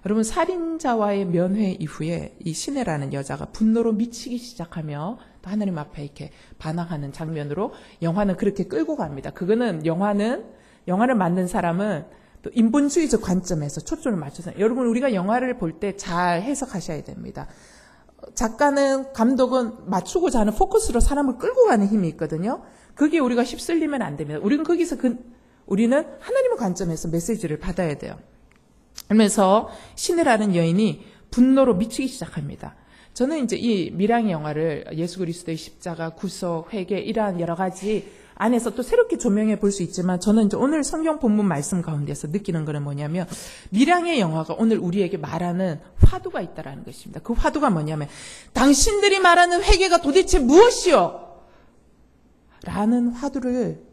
여러분, 살인자와의 면회 이후에 이 시내라는 여자가 분노로 미치기 시작하며 또 하나님 앞에 이렇게 반항하는 장면으로 영화는 그렇게 끌고 갑니다. 그거는 영화를 만든 사람은 또 인본주의적 관점에서 초점을 맞춰서 여러분, 우리가 영화를 볼 때 잘 해석하셔야 됩니다. 작가는, 감독은 맞추고자 하는 포커스로 사람을 끌고 가는 힘이 있거든요. 그게 우리가 휩쓸리면 안 됩니다. 우리는 거기서 우리는 하나님의 관점에서 메시지를 받아야 돼요. 그러면서 시내라는 여인이 분노로 미치기 시작합니다. 저는 이제 이 밀양의 영화를 예수 그리스도의 십자가, 구속, 회개 이러한 여러 가지 안에서 또 새롭게 조명해 볼 수 있지만 저는 이제 오늘 성경 본문 말씀 가운데서 느끼는 거는 뭐냐면 밀양의 영화가 오늘 우리에게 말하는 화두가 있다라는 것입니다. 그 화두가 뭐냐면 당신들이 말하는 회개가 도대체 무엇이요? 라는 화두를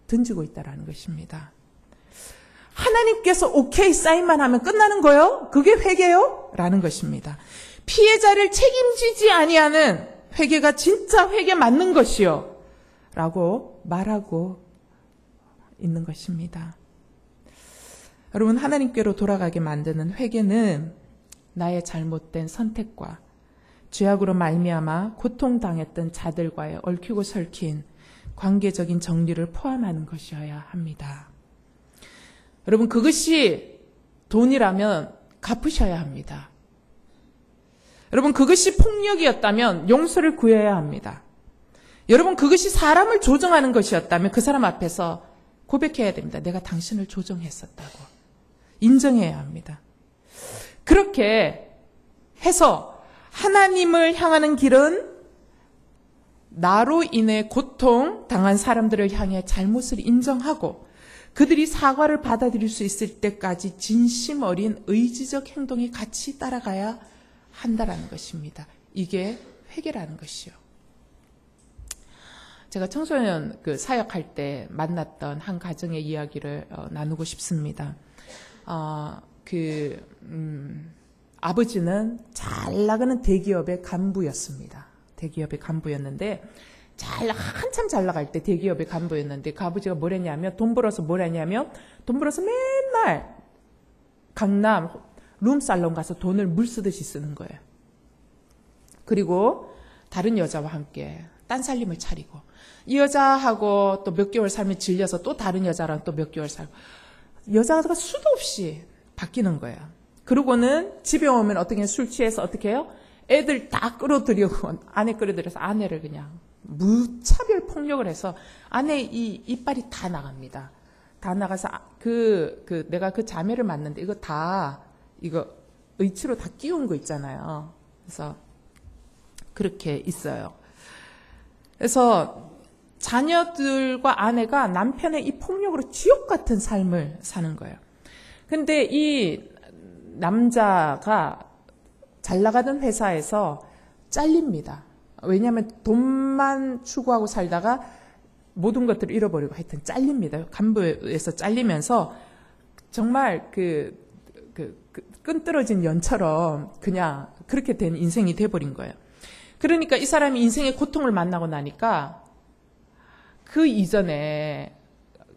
던지고 있다는 것입니다. 하나님께서 오케이 사인만 하면 끝나는 거요? 그게 회개요? 라는 것입니다. 피해자를 책임지지 아니하는 회개가 진짜 회개 맞는 것이요 라고 말하고 있는 것입니다. 여러분, 하나님께로 돌아가게 만드는 회개는 나의 잘못된 선택과 죄악으로 말미암아 고통당했던 자들과의 얽히고 설킨 관계적인 정리를 포함하는 것이어야 합니다. 여러분, 그것이 돈이라면 갚으셔야 합니다. 여러분, 그것이 폭력이었다면 용서를 구해야 합니다. 여러분, 그것이 사람을 조종하는 것이었다면 그 사람 앞에서 고백해야 됩니다. 내가 당신을 조종했었다고. 인정해야 합니다. 그렇게 해서 하나님을 향하는 길은 나로 인해 고통 당한 사람들을 향해 잘못을 인정하고 그들이 사과를 받아들일 수 있을 때까지 진심 어린 의지적 행동이 같이 따라가야 한다라는 것입니다. 이게 회개라는 것이요. 제가 청소년 사역할 때 만났던 한 가정의 이야기를 나누고 싶습니다. 아버지는 잘 나가는 대기업의 간부였습니다. 대기업의 간부였는데 한참 잘 나갈 때 대기업의 간부였는데 그 아버지가 뭘 했냐면 돈 벌어서 맨날 강남 룸살롱 가서 돈을 물 쓰듯이 쓰는 거예요. 그리고 다른 여자와 함께 딴살림을 차리고 이 여자하고 또 몇 개월 살면 질려서 또 다른 여자랑 또 몇 개월 살고 여자가 수도 없이 바뀌는 거예요. 그러고는 집에 오면 어떻게 술 취해서 어떻게 해요? 애들 다 끌어들이고 아내 끌어들여서 아내를 그냥 무차별 폭력을 해서 아내 이빨이 다 나갑니다. 다 나가서 내가 그 자매를 만났는데 이거 의치로 다 끼운 거 있잖아요. 그래서 그렇게 있어요. 그래서 자녀들과 아내가 남편의 이 폭력으로 지옥 같은 삶을 사는 거예요. 근데 이 남자가 잘 나가던 회사에서 잘립니다. 왜냐하면 돈만 추구하고 살다가 모든 것들을 잃어버리고 하여튼 잘립니다. 간부에서 잘리면서 정말 끈떨어진 연처럼 그냥 그렇게 된 인생이 돼버린 거예요. 그러니까 이 사람이 인생의 고통을 만나고 나니까 그 이전에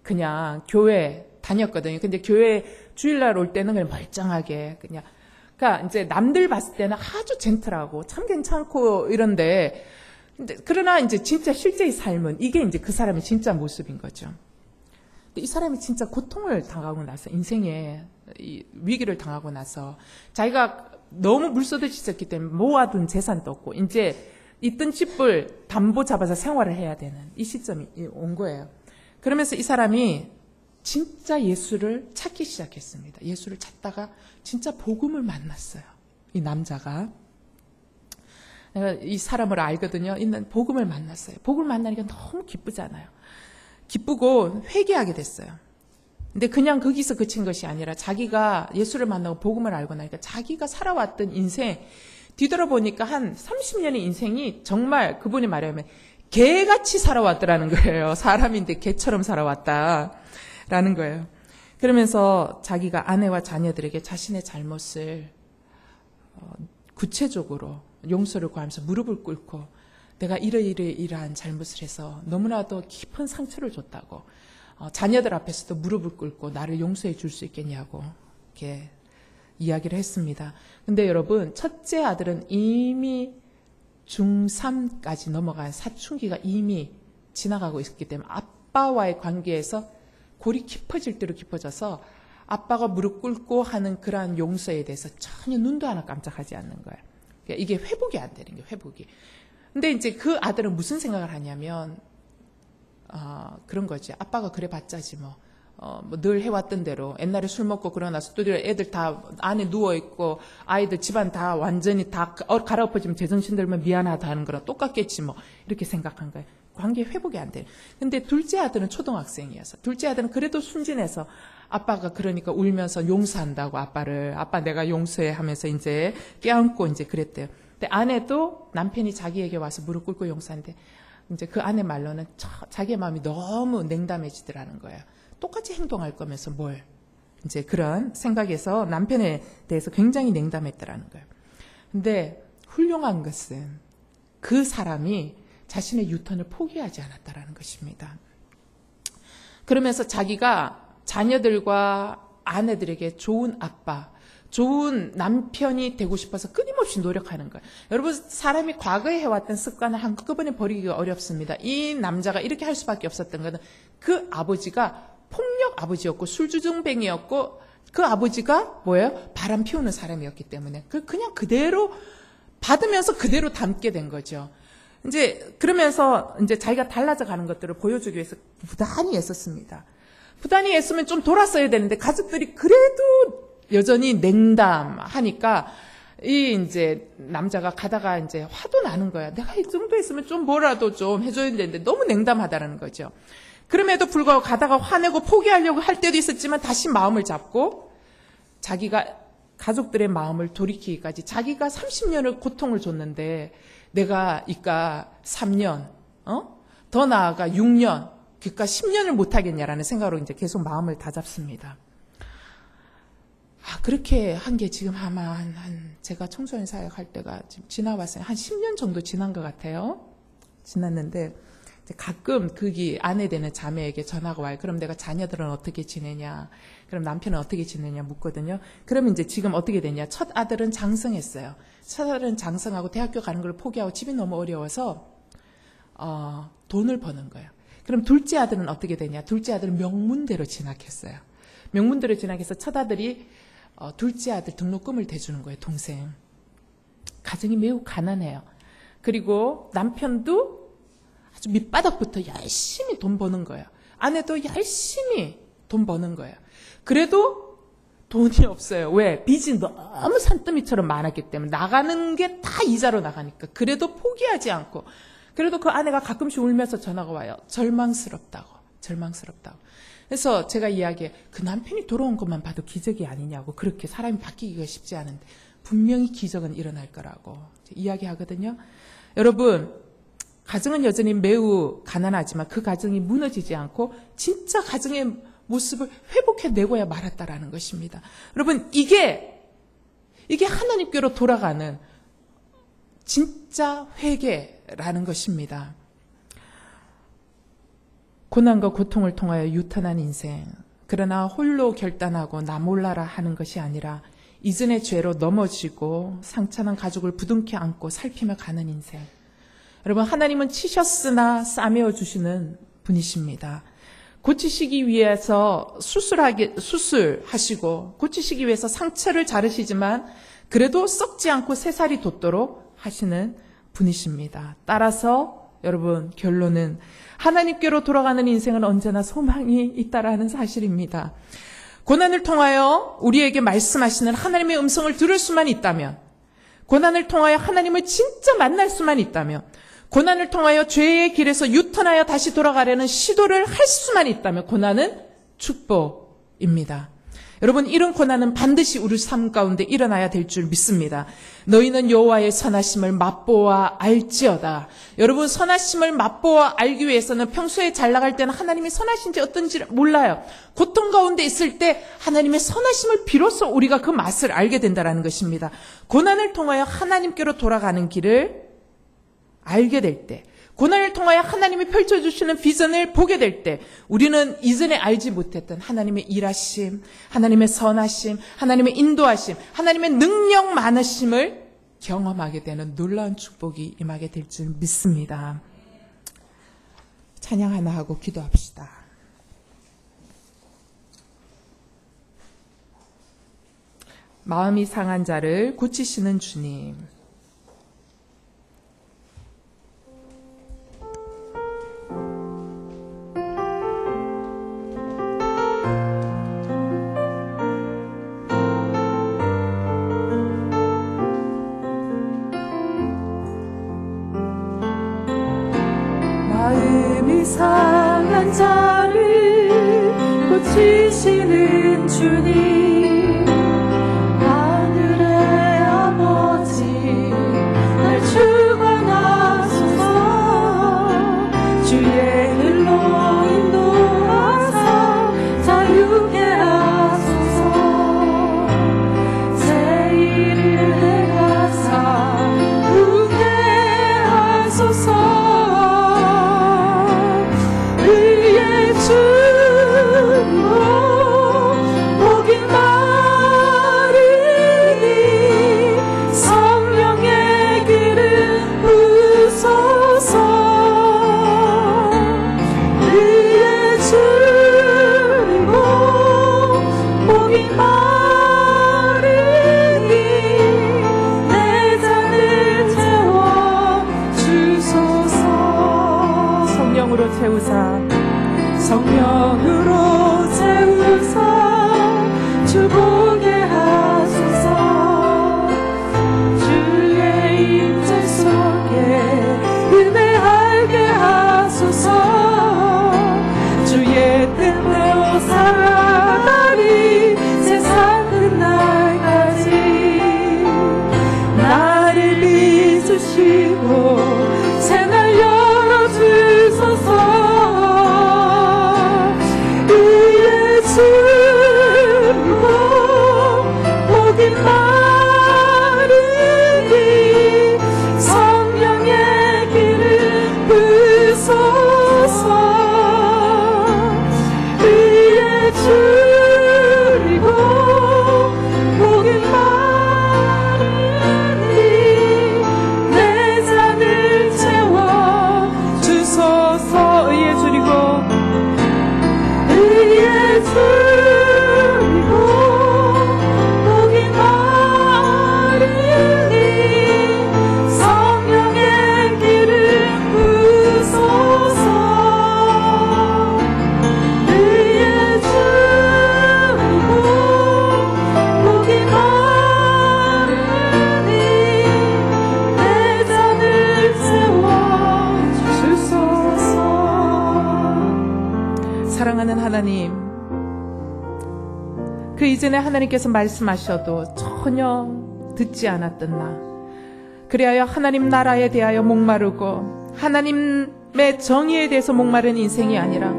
그냥 교회 다녔거든요. 근데 교회 주일날 올 때는 그냥 멀쩡하게 그러니까 이제 남들 봤을 때는 아주 젠틀하고 참 괜찮고 이런데 그러나 이제 진짜 실제의 삶은 이게 이제 그 사람의 진짜 모습인 거죠. 근데 이 사람이 진짜 고통을 당하고 나서 인생에 이 위기를 당하고 나서 자기가 너무 물쏟듯이 있었기 때문에 모아둔 재산도 없고 이제 있던 집을 담보 잡아서 생활을 해야 되는 이 시점이 온 거예요. 그러면서 이 사람이 진짜 예수를 찾기 시작했습니다. 예수를 찾다가 진짜 복음을 만났어요. 이 남자가. 내가 이 사람을 알거든요. 있는 복음을 만났어요. 복음을 만나니까 너무 기쁘잖아요. 기쁘고 회개하게 됐어요. 근데 그냥 거기서 그친 것이 아니라 자기가 예수를 만나고 복음을 알고 나니까 자기가 살아왔던 인생 뒤돌아보니까 한 30년의 인생이 정말 그분이 말하면 개같이 살아왔더라는 거예요. 사람인데 개처럼 살아왔다라는 거예요. 그러면서 자기가 아내와 자녀들에게 자신의 잘못을 구체적으로 용서를 구하면서 무릎을 꿇고 내가 이러이러한 잘못을 해서 너무나도 깊은 상처를 줬다고 자녀들 앞에서도 무릎을 꿇고 나를 용서해 줄 수 있겠냐고 이렇게 이야기를 했습니다. 근데 여러분, 첫째 아들은 이미 중3까지 넘어간 사춘기가 이미 지나가고 있기 때문에 아빠와의 관계에서 골이 깊어질 대로 깊어져서 아빠가 무릎 꿇고 하는 그러한 용서에 대해서 전혀 눈도 하나 깜짝하지 않는 거예요. 그러니까 이게 회복이 안 되는 게 회복이. 근데 이제 그 아들은 무슨 생각을 하냐면 그런 거지. 아빠가 그래 봤자지 뭐 늘 해왔던 대로 옛날에 술 먹고 그러고 나서 또 애들 다 안에 누워있고 아이들 집안 다 완전히 다 갈아엎어지면 제정신 들면 미안하다 하는 거랑 똑같겠지 뭐 이렇게 생각한 거예요. 관계 회복이 안 돼요. 근데 둘째 아들은 초등학생이어서 둘째 아들은 그래도 순진해서 아빠가 그러니까 울면서 용서한다고 아빠 내가 용서해 하면서 이제 껴안고 이제 그랬대요. 근데 아내도 남편이 자기에게 와서 무릎 꿇고 용서하는데 이제 그 아내 말로는 자기의 마음이 너무 냉담해지더라는 거예요. 똑같이 행동할 거면서 뭘. 이제 그런 생각에서 남편에 대해서 굉장히 냉담했더라는 거예요. 근데 훌륭한 것은 그 사람이 자신의 유턴을 포기하지 않았다라는 것입니다. 그러면서 자기가 자녀들과 아내들에게 좋은 아빠, 좋은 남편이 되고 싶어서 끊임없이 노력하는 거예요. 여러분, 사람이 과거에 해왔던 습관을 한꺼번에 버리기가 어렵습니다. 이 남자가 이렇게 할 수밖에 없었던 것은 그 아버지가 폭력 아버지였고 술주정뱅이였고 그 아버지가 뭐예요? 바람 피우는 사람이었기 때문에 그냥 그대로 받으면서 그대로 담게 된 거죠. 이제 그러면서 이제 자기가 달라져 가는 것들을 보여주기 위해서 부단히 애썼습니다. 부단히 애쓰면 좀 돌았어야 되는데 가족들이 그래도 여전히 냉담하니까 이 이제 남자가 가다가 이제 화도 나는 거야. 내가 이 정도 했으면 좀 뭐라도 좀 해줘야 되는데 너무 냉담하다라는 거죠. 그럼에도 불구하고 가다가 화내고 포기하려고 할 때도 있었지만 다시 마음을 잡고 자기가 가족들의 마음을 돌이키기까지 자기가 30년을 고통을 줬는데 내가 이까 3년, 더 나아가 6년, 그까 10년을 못하겠냐라는 생각으로 이제 계속 마음을 다잡습니다. 그렇게 한 게 지금 아마 제가 청소년 사역할 때가 지금 지나왔어요. 한 10년 정도 지난 것 같아요. 지났는데 가끔 거기 아내 되는 자매에게 전화가 와요. 그럼 내가 자녀들은 어떻게 지내냐, 그럼 남편은 어떻게 지내냐 묻거든요. 그러면 이제 지금 어떻게 되냐, 첫 아들은 장성했어요. 첫 아들은 장성하고 대학교 가는 걸 포기하고 집이 너무 어려워서 돈을 버는 거예요. 그럼 둘째 아들은 어떻게 되냐, 둘째 아들은 명문대로 진학했어요. 명문대로 진학해서 첫 아들이 둘째 아들 등록금을 대주는 거예요. 동생. 가정이 매우 가난해요. 그리고 남편도 아주 밑바닥부터 열심히 돈 버는 거예요. 아내도 열심히 돈 버는 거예요. 그래도 돈이 없어요. 왜? 빚이 너무 산더미처럼 많았기 때문에 나가는 게 다 이자로 나가니까. 그래도 포기하지 않고. 그래도 그 아내가 가끔씩 울면서 전화가 와요. 절망스럽다고. 그래서 제가 이야기해, 그 남편이 돌아온 것만 봐도 기적이 아니냐고. 그렇게 사람이 바뀌기가 쉽지 않은데 분명히 기적은 일어날 거라고 이야기하거든요. 여러분, 가정은 여전히 매우 가난하지만 그 가정이 무너지지 않고 진짜 가정의 모습을 회복해내고야 말았다라는 것입니다. 여러분, 이게 하나님께로 돌아가는 진짜 회개라는 것입니다. 고난과 고통을 통하여 유턴한 인생, 그러나 홀로 결단하고 나 몰라라 하는 것이 아니라 이전의 죄로 넘어지고 상처난 가족을 부둥켜 안고 살피며 가는 인생. 여러분, 하나님은 치셨으나 싸매어 주시는 분이십니다. 고치시기 위해서 수술하시고 고치시기 위해서 상처를 자르시지만 그래도 썩지 않고 새살이 돋도록 하시는 분이십니다. 따라서 여러분, 결론은 하나님께로 돌아가는 인생은 언제나 소망이 있다라는 사실입니다. 고난을 통하여 우리에게 말씀하시는 하나님의 음성을 들을 수만 있다면, 고난을 통하여 하나님을 진짜 만날 수만 있다면, 고난을 통하여 죄의 길에서 유턴하여 다시 돌아가려는 시도를 할 수만 있다면 고난은 축복입니다. 여러분, 이런 고난은 반드시 우리 삶 가운데 일어나야 될 줄 믿습니다. 너희는 여호와의 선하심을 맛보아 알지어다. 여러분, 선하심을 맛보아 알기 위해서는 평소에 잘 나갈 때는 하나님이 선하신지 어떤지 몰라요. 고통 가운데 있을 때 하나님의 선하심을 비로소 우리가 그 맛을 알게 된다는 것입니다. 고난을 통하여 하나님께로 돌아가는 길을 알게 될 때, 고난을 통하여 하나님이 펼쳐주시는 비전을 보게 될 때 우리는 이전에 알지 못했던 하나님의 일하심, 하나님의 선하심, 하나님의 인도하심, 하나님의 능력 많으심을 경험하게 되는 놀라운 축복이 임하게 될 줄 믿습니다. 찬양 하나 하고 기도합시다. 마음이 상한 자를 고치시는 주님, 마음이 상한 자를 고치시는 주님, 하늘의 아버지 날 주관하소서. 마르니 내 잔을 채워 주소서. 성령으로 채우사 성령으로 채우사 주보게 하소서. 주의 임재 속에 은혜하게 하소서. 주의 뜻대로 살아가리 세상 끝날까지. 나를 비추시고 새날 열어주소서. 의의 주리고 복이 마르니 성령의 길을 부소서. 의의 주리고 복이 마르니 내 잔을 채워 주소서. 의의 주리고 의의 주리고 복이 마르니 성령의 길을 부소서. 의의 주리고 복이 마르니 내 잔을 채워 주소서. 사랑하는 하나님, 그 이전에 하나님께서 말씀하셔도 전혀 듣지 않았던 나, 그리하여 하나님 나라에 대하여 목마르고 하나님의 정의에 대해서 목마른 인생이 아니라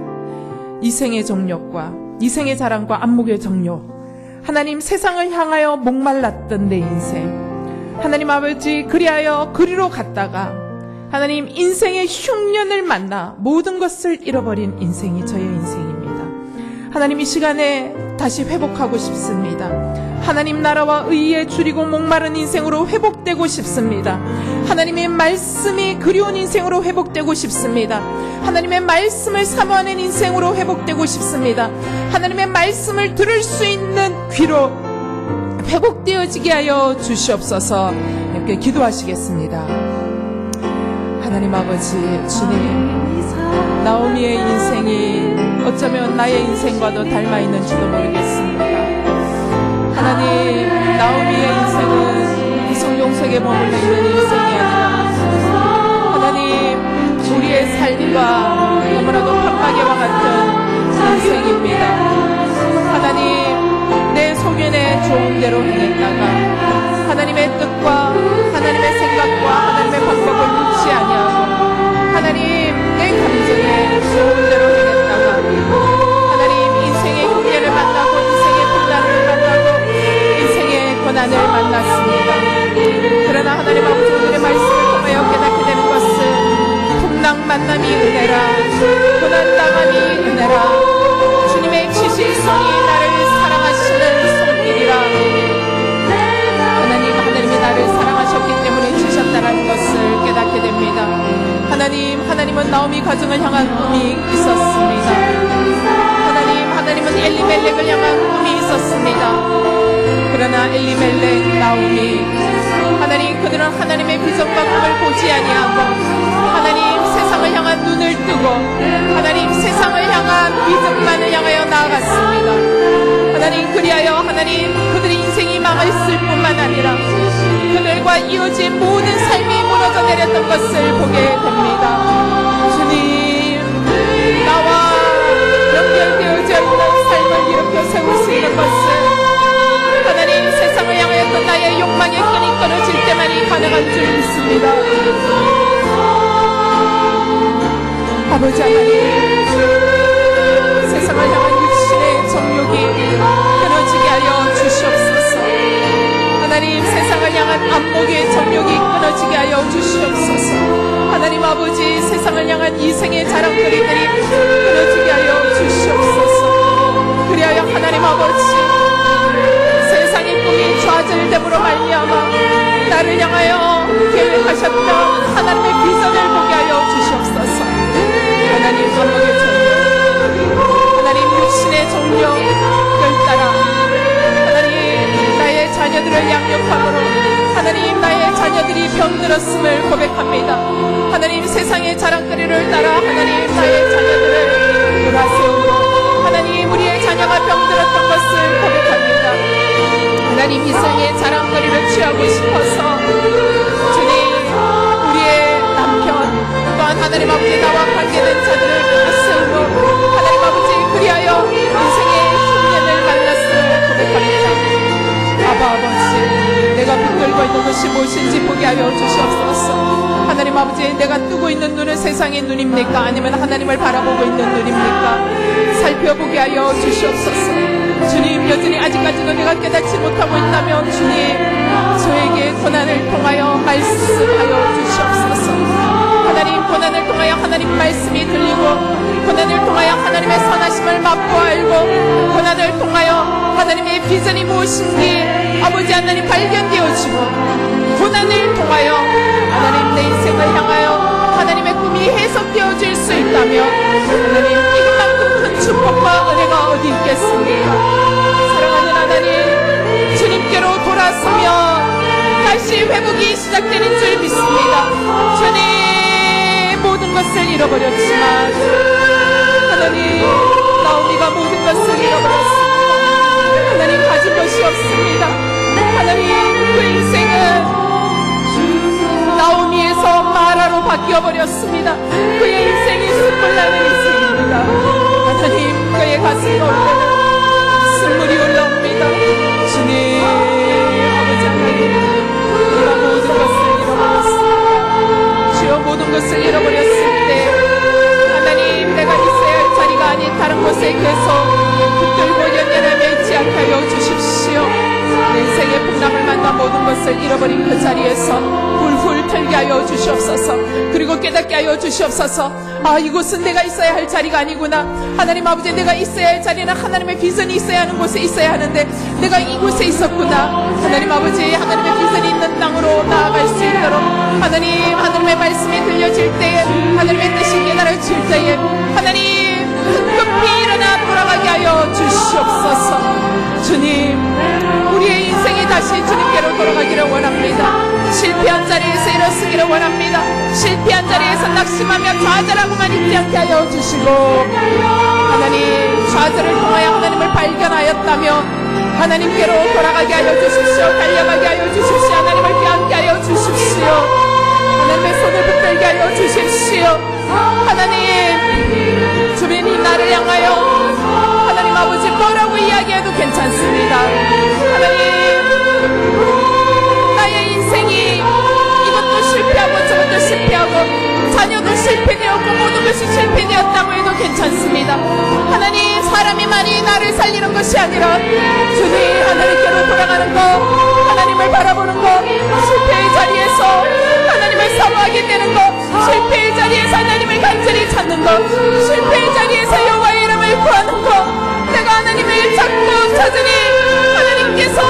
이생의 정욕과 이생의 자랑과 안목의 정욕, 하나님 세상을 향하여 목말랐던 내 인생, 하나님 아버지 그리하여 그리로 갔다가 하나님 인생의 흉년을 만나 모든 것을 잃어버린 인생이 저의 인생입니다. 하나님 이 시간에 다시 회복하고 싶습니다. 하나님 나라와 의에 줄이고 목마른 인생으로 회복되고 싶습니다. 하나님의 말씀이 그리운 인생으로 회복되고 싶습니다. 하나님의 말씀을 사모하는 인생으로 회복되고 싶습니다. 하나님의 말씀을 들을 수 있는 귀로 회복되어지게 하여 주시옵소서. 이렇게 기도하시겠습니다. 하나님 아버지, 주님, 나오미의 인생이 어쩌면 나의 인생과도 닮아있는 줄도 모르겠습니다. 하나님, 나오미의 인생은 이성용색에 머물러 있는 인생이 아니라 하나님, 우리의 삶과 너무나도 판마개와 같은 인생입니다. 하나님, 내 소견에 좋은 대로 행했다가 하나님의 뜻과 하나님의 생각과 하나님의 방법을 묻지 아니하고 하나님, 내 감정에 좋은 대로 행했다가 하나님, 인생의 흉년을 만나고 인생의 분란을 만나고 인생의 고난을 만났습니다. 그러나 하나님 아버지, 오늘의 말씀을 통하여 깨닫게 되는 것은 풍랑 만남이 은혜라, 고난 당함이 은혜라, 주님의 치신 손이 나를 사랑하시는 손길이라. 하나님이 나를 사랑하셨기 때문에 주셨다는 것을 깨닫게 됩니다. 하나님은 나오미 가정을 향한 꿈이 있었습니다. 하나님은 엘리멜렉을 향한 꿈이 있었습니다. 그러나 엘리멜렉, 나오미, 하나님 그들은 하나님의 비전과 꿈을 보지 아니하고 하나님 세상을 향한 눈을 뜨고 하나님 세상을 향한 비전만을 향하여 나아갔습니다. 하나님 그리하여 하나님 그들의 인생이 망했을 뿐만 아니라 그들과 이어진 모든 삶이 무너져 내렸던 것을 보게 됩니다. 주님, 나와 연결되어져 있는 삶을 일으켜 세우시는 것은 하나님 세상을 향하였던 나의 욕망의 끈이 끊어질 때만이 가능한 줄 믿습니다. 아버지 하나님, 세상을 향한 육신의 정욕이 끊어지게 하여 주시옵소서. 하나님, 세상을 향한 안목의 정욕이 끊어지게 하여 주시옵소서. 하나님 아버지, 세상을 향한 이생의 자랑거리들이 끊어지게 하여 주시옵소서. 그리하여 하나님 아버지, 세상의 꿈이 좌절됨으로 말미암아 나를 향하여 계획하셨던 하나님의 비전을 보게 하여 주시옵소서. 하나님 안목의 정욕, 하나님 육신의 정욕을 따라 병들었음을 고백합니다. 하나님 세상의 자랑거리를 따라 하나님 나의 자녀들을 돌아세우고 하나님 우리의 자녀가 병들었던 것을 고백합니다. 하나님 이 세상의 자랑거리를 취하고 싶어서 주님 우리의 남편 또한 하나님 아버지 나와 관계된 자들을 돌아세우고 하나님 아버지 그리하여 인생의 흉년을 만났음을 고백합니다. 아바 아버지 내가 붙들고 있는 것이 무엇인지 보게 하여 주시옵소서. 하나님 아버지 내가 뜨고 있는 눈은 세상의 눈입니까? 아니면 하나님을 바라보고 있는 눈입니까? 살펴보게 하여 주시옵소서. 주님 여전히 아직까지도 내가 깨닫지 못하고 있다면 주님 저에게 고난을 통하여 말씀하여 주시옵소서. 하나님 고난을 통하여 하나님 말씀이 들리고 고난을 통하여 하나님의 선하심을 맛보 알고 고난을 통하여 하나님의 비전이 무엇인지 아버지 하나님 발견되어지고 고난을 통하여 하나님 내 인생을 향하여 하나님의 꿈이 해석되어질 수 있다면 하나님 이것만큼 큰 축복과 은혜가 어디 있겠습니까? 사랑하는 하나님 주님께로 돌아서면 다시 회복이 시작되는 줄 믿습니다. 주님 모든 것을 잃어버렸지만 하나님 나오미가 모든 것을 잃어버렸습니다. 하나님 가진 것이 없습니다. 하나님 그 인생은 나오미에서 마라로 바뀌어버렸습니다. 그의 인생이 숯불 나는 인생입니다. 하나님 그의 가슴이 올 때는 술물이 올라옵니다. 주님 아버지 하나님 우리가 모든 것을 잃어버렸습니다. 주여 모든 것을 잃어버렸을 때 하나님 내가 있어야 할 자리가 아닌 다른 곳에 계속 붙들고 연연하며 있지 않게 하여 주십시오. 내 인생의 풍랑을 만나 모든 것을 잃어버린 그 자리에서 훌훌 털게 하여 주시옵소서. 그리고 깨닫게 하여 주시옵소서. 아 이곳은 내가 있어야 할 자리가 아니구나. 하나님 아버지 내가 있어야 할 자리는 하나님의 비전이 있어야 하는 곳에 있어야 하는데 내가 이곳에 있었구나. 하나님 아버지 하나님의 비전이 있는 땅으로 나아갈 수 있도록 하나님의 말씀이 들려질 때에 하나님의 뜻이 깨달아질 때에 하나님 급히 일어나 돌아가게 하여 주시옵소서. 주님 우리의 인생이 다시 주님께로 돌아가기를 원합니다. 실패한 자리에서 일어서기를 원합니다. 실패한 자리에서 낙심하며 좌절하고만 있지 않게 하여 주시고 하나님 좌절을 통하여 하나님을 발견하였다면 하나님께로 돌아가게 하여 주십시오. 달려가게 하여 주십시오. 하나님을 껴안게 하여 주십시오. 하나님의 손을 붙들게 하여 주십시오. 하나님 주변이 나를 향하여 하나님 아버지 뭐라고 이야기해도 괜찮습니다. 하나님 나의 인생이 이것도 실패하고 저것도 실패하고 자녀도 실패되었고 모든 것이 실패되었다고 해도 괜찮습니다. 하나님 사람이 많이 나를 살리는 것이 아니라 주님 하나님께로 돌아가는 것 하나님을 바라보는 것 실패의 자리에서 하나님을 사모하게 되는 것 실패의 자리에서 하나님을 간절히 찾는 것 실패의 자리에서 여호와의 이름을 구하는 것 내가 하나님을 찾고 찾으니 하나님께서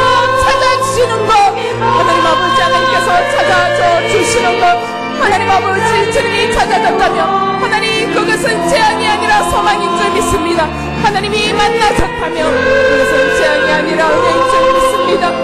찾아주시는 것 하나님 아버지 하나님께서 찾아줘 주시는 것 하나님 아버지 주님이 찾아줬다면 하나님 그것은 재앙이 아니라 소망인 줄 믿습니다. 하나님이 만나셨다면 그것은 재앙이 아니라 은혜인 줄 믿습니다.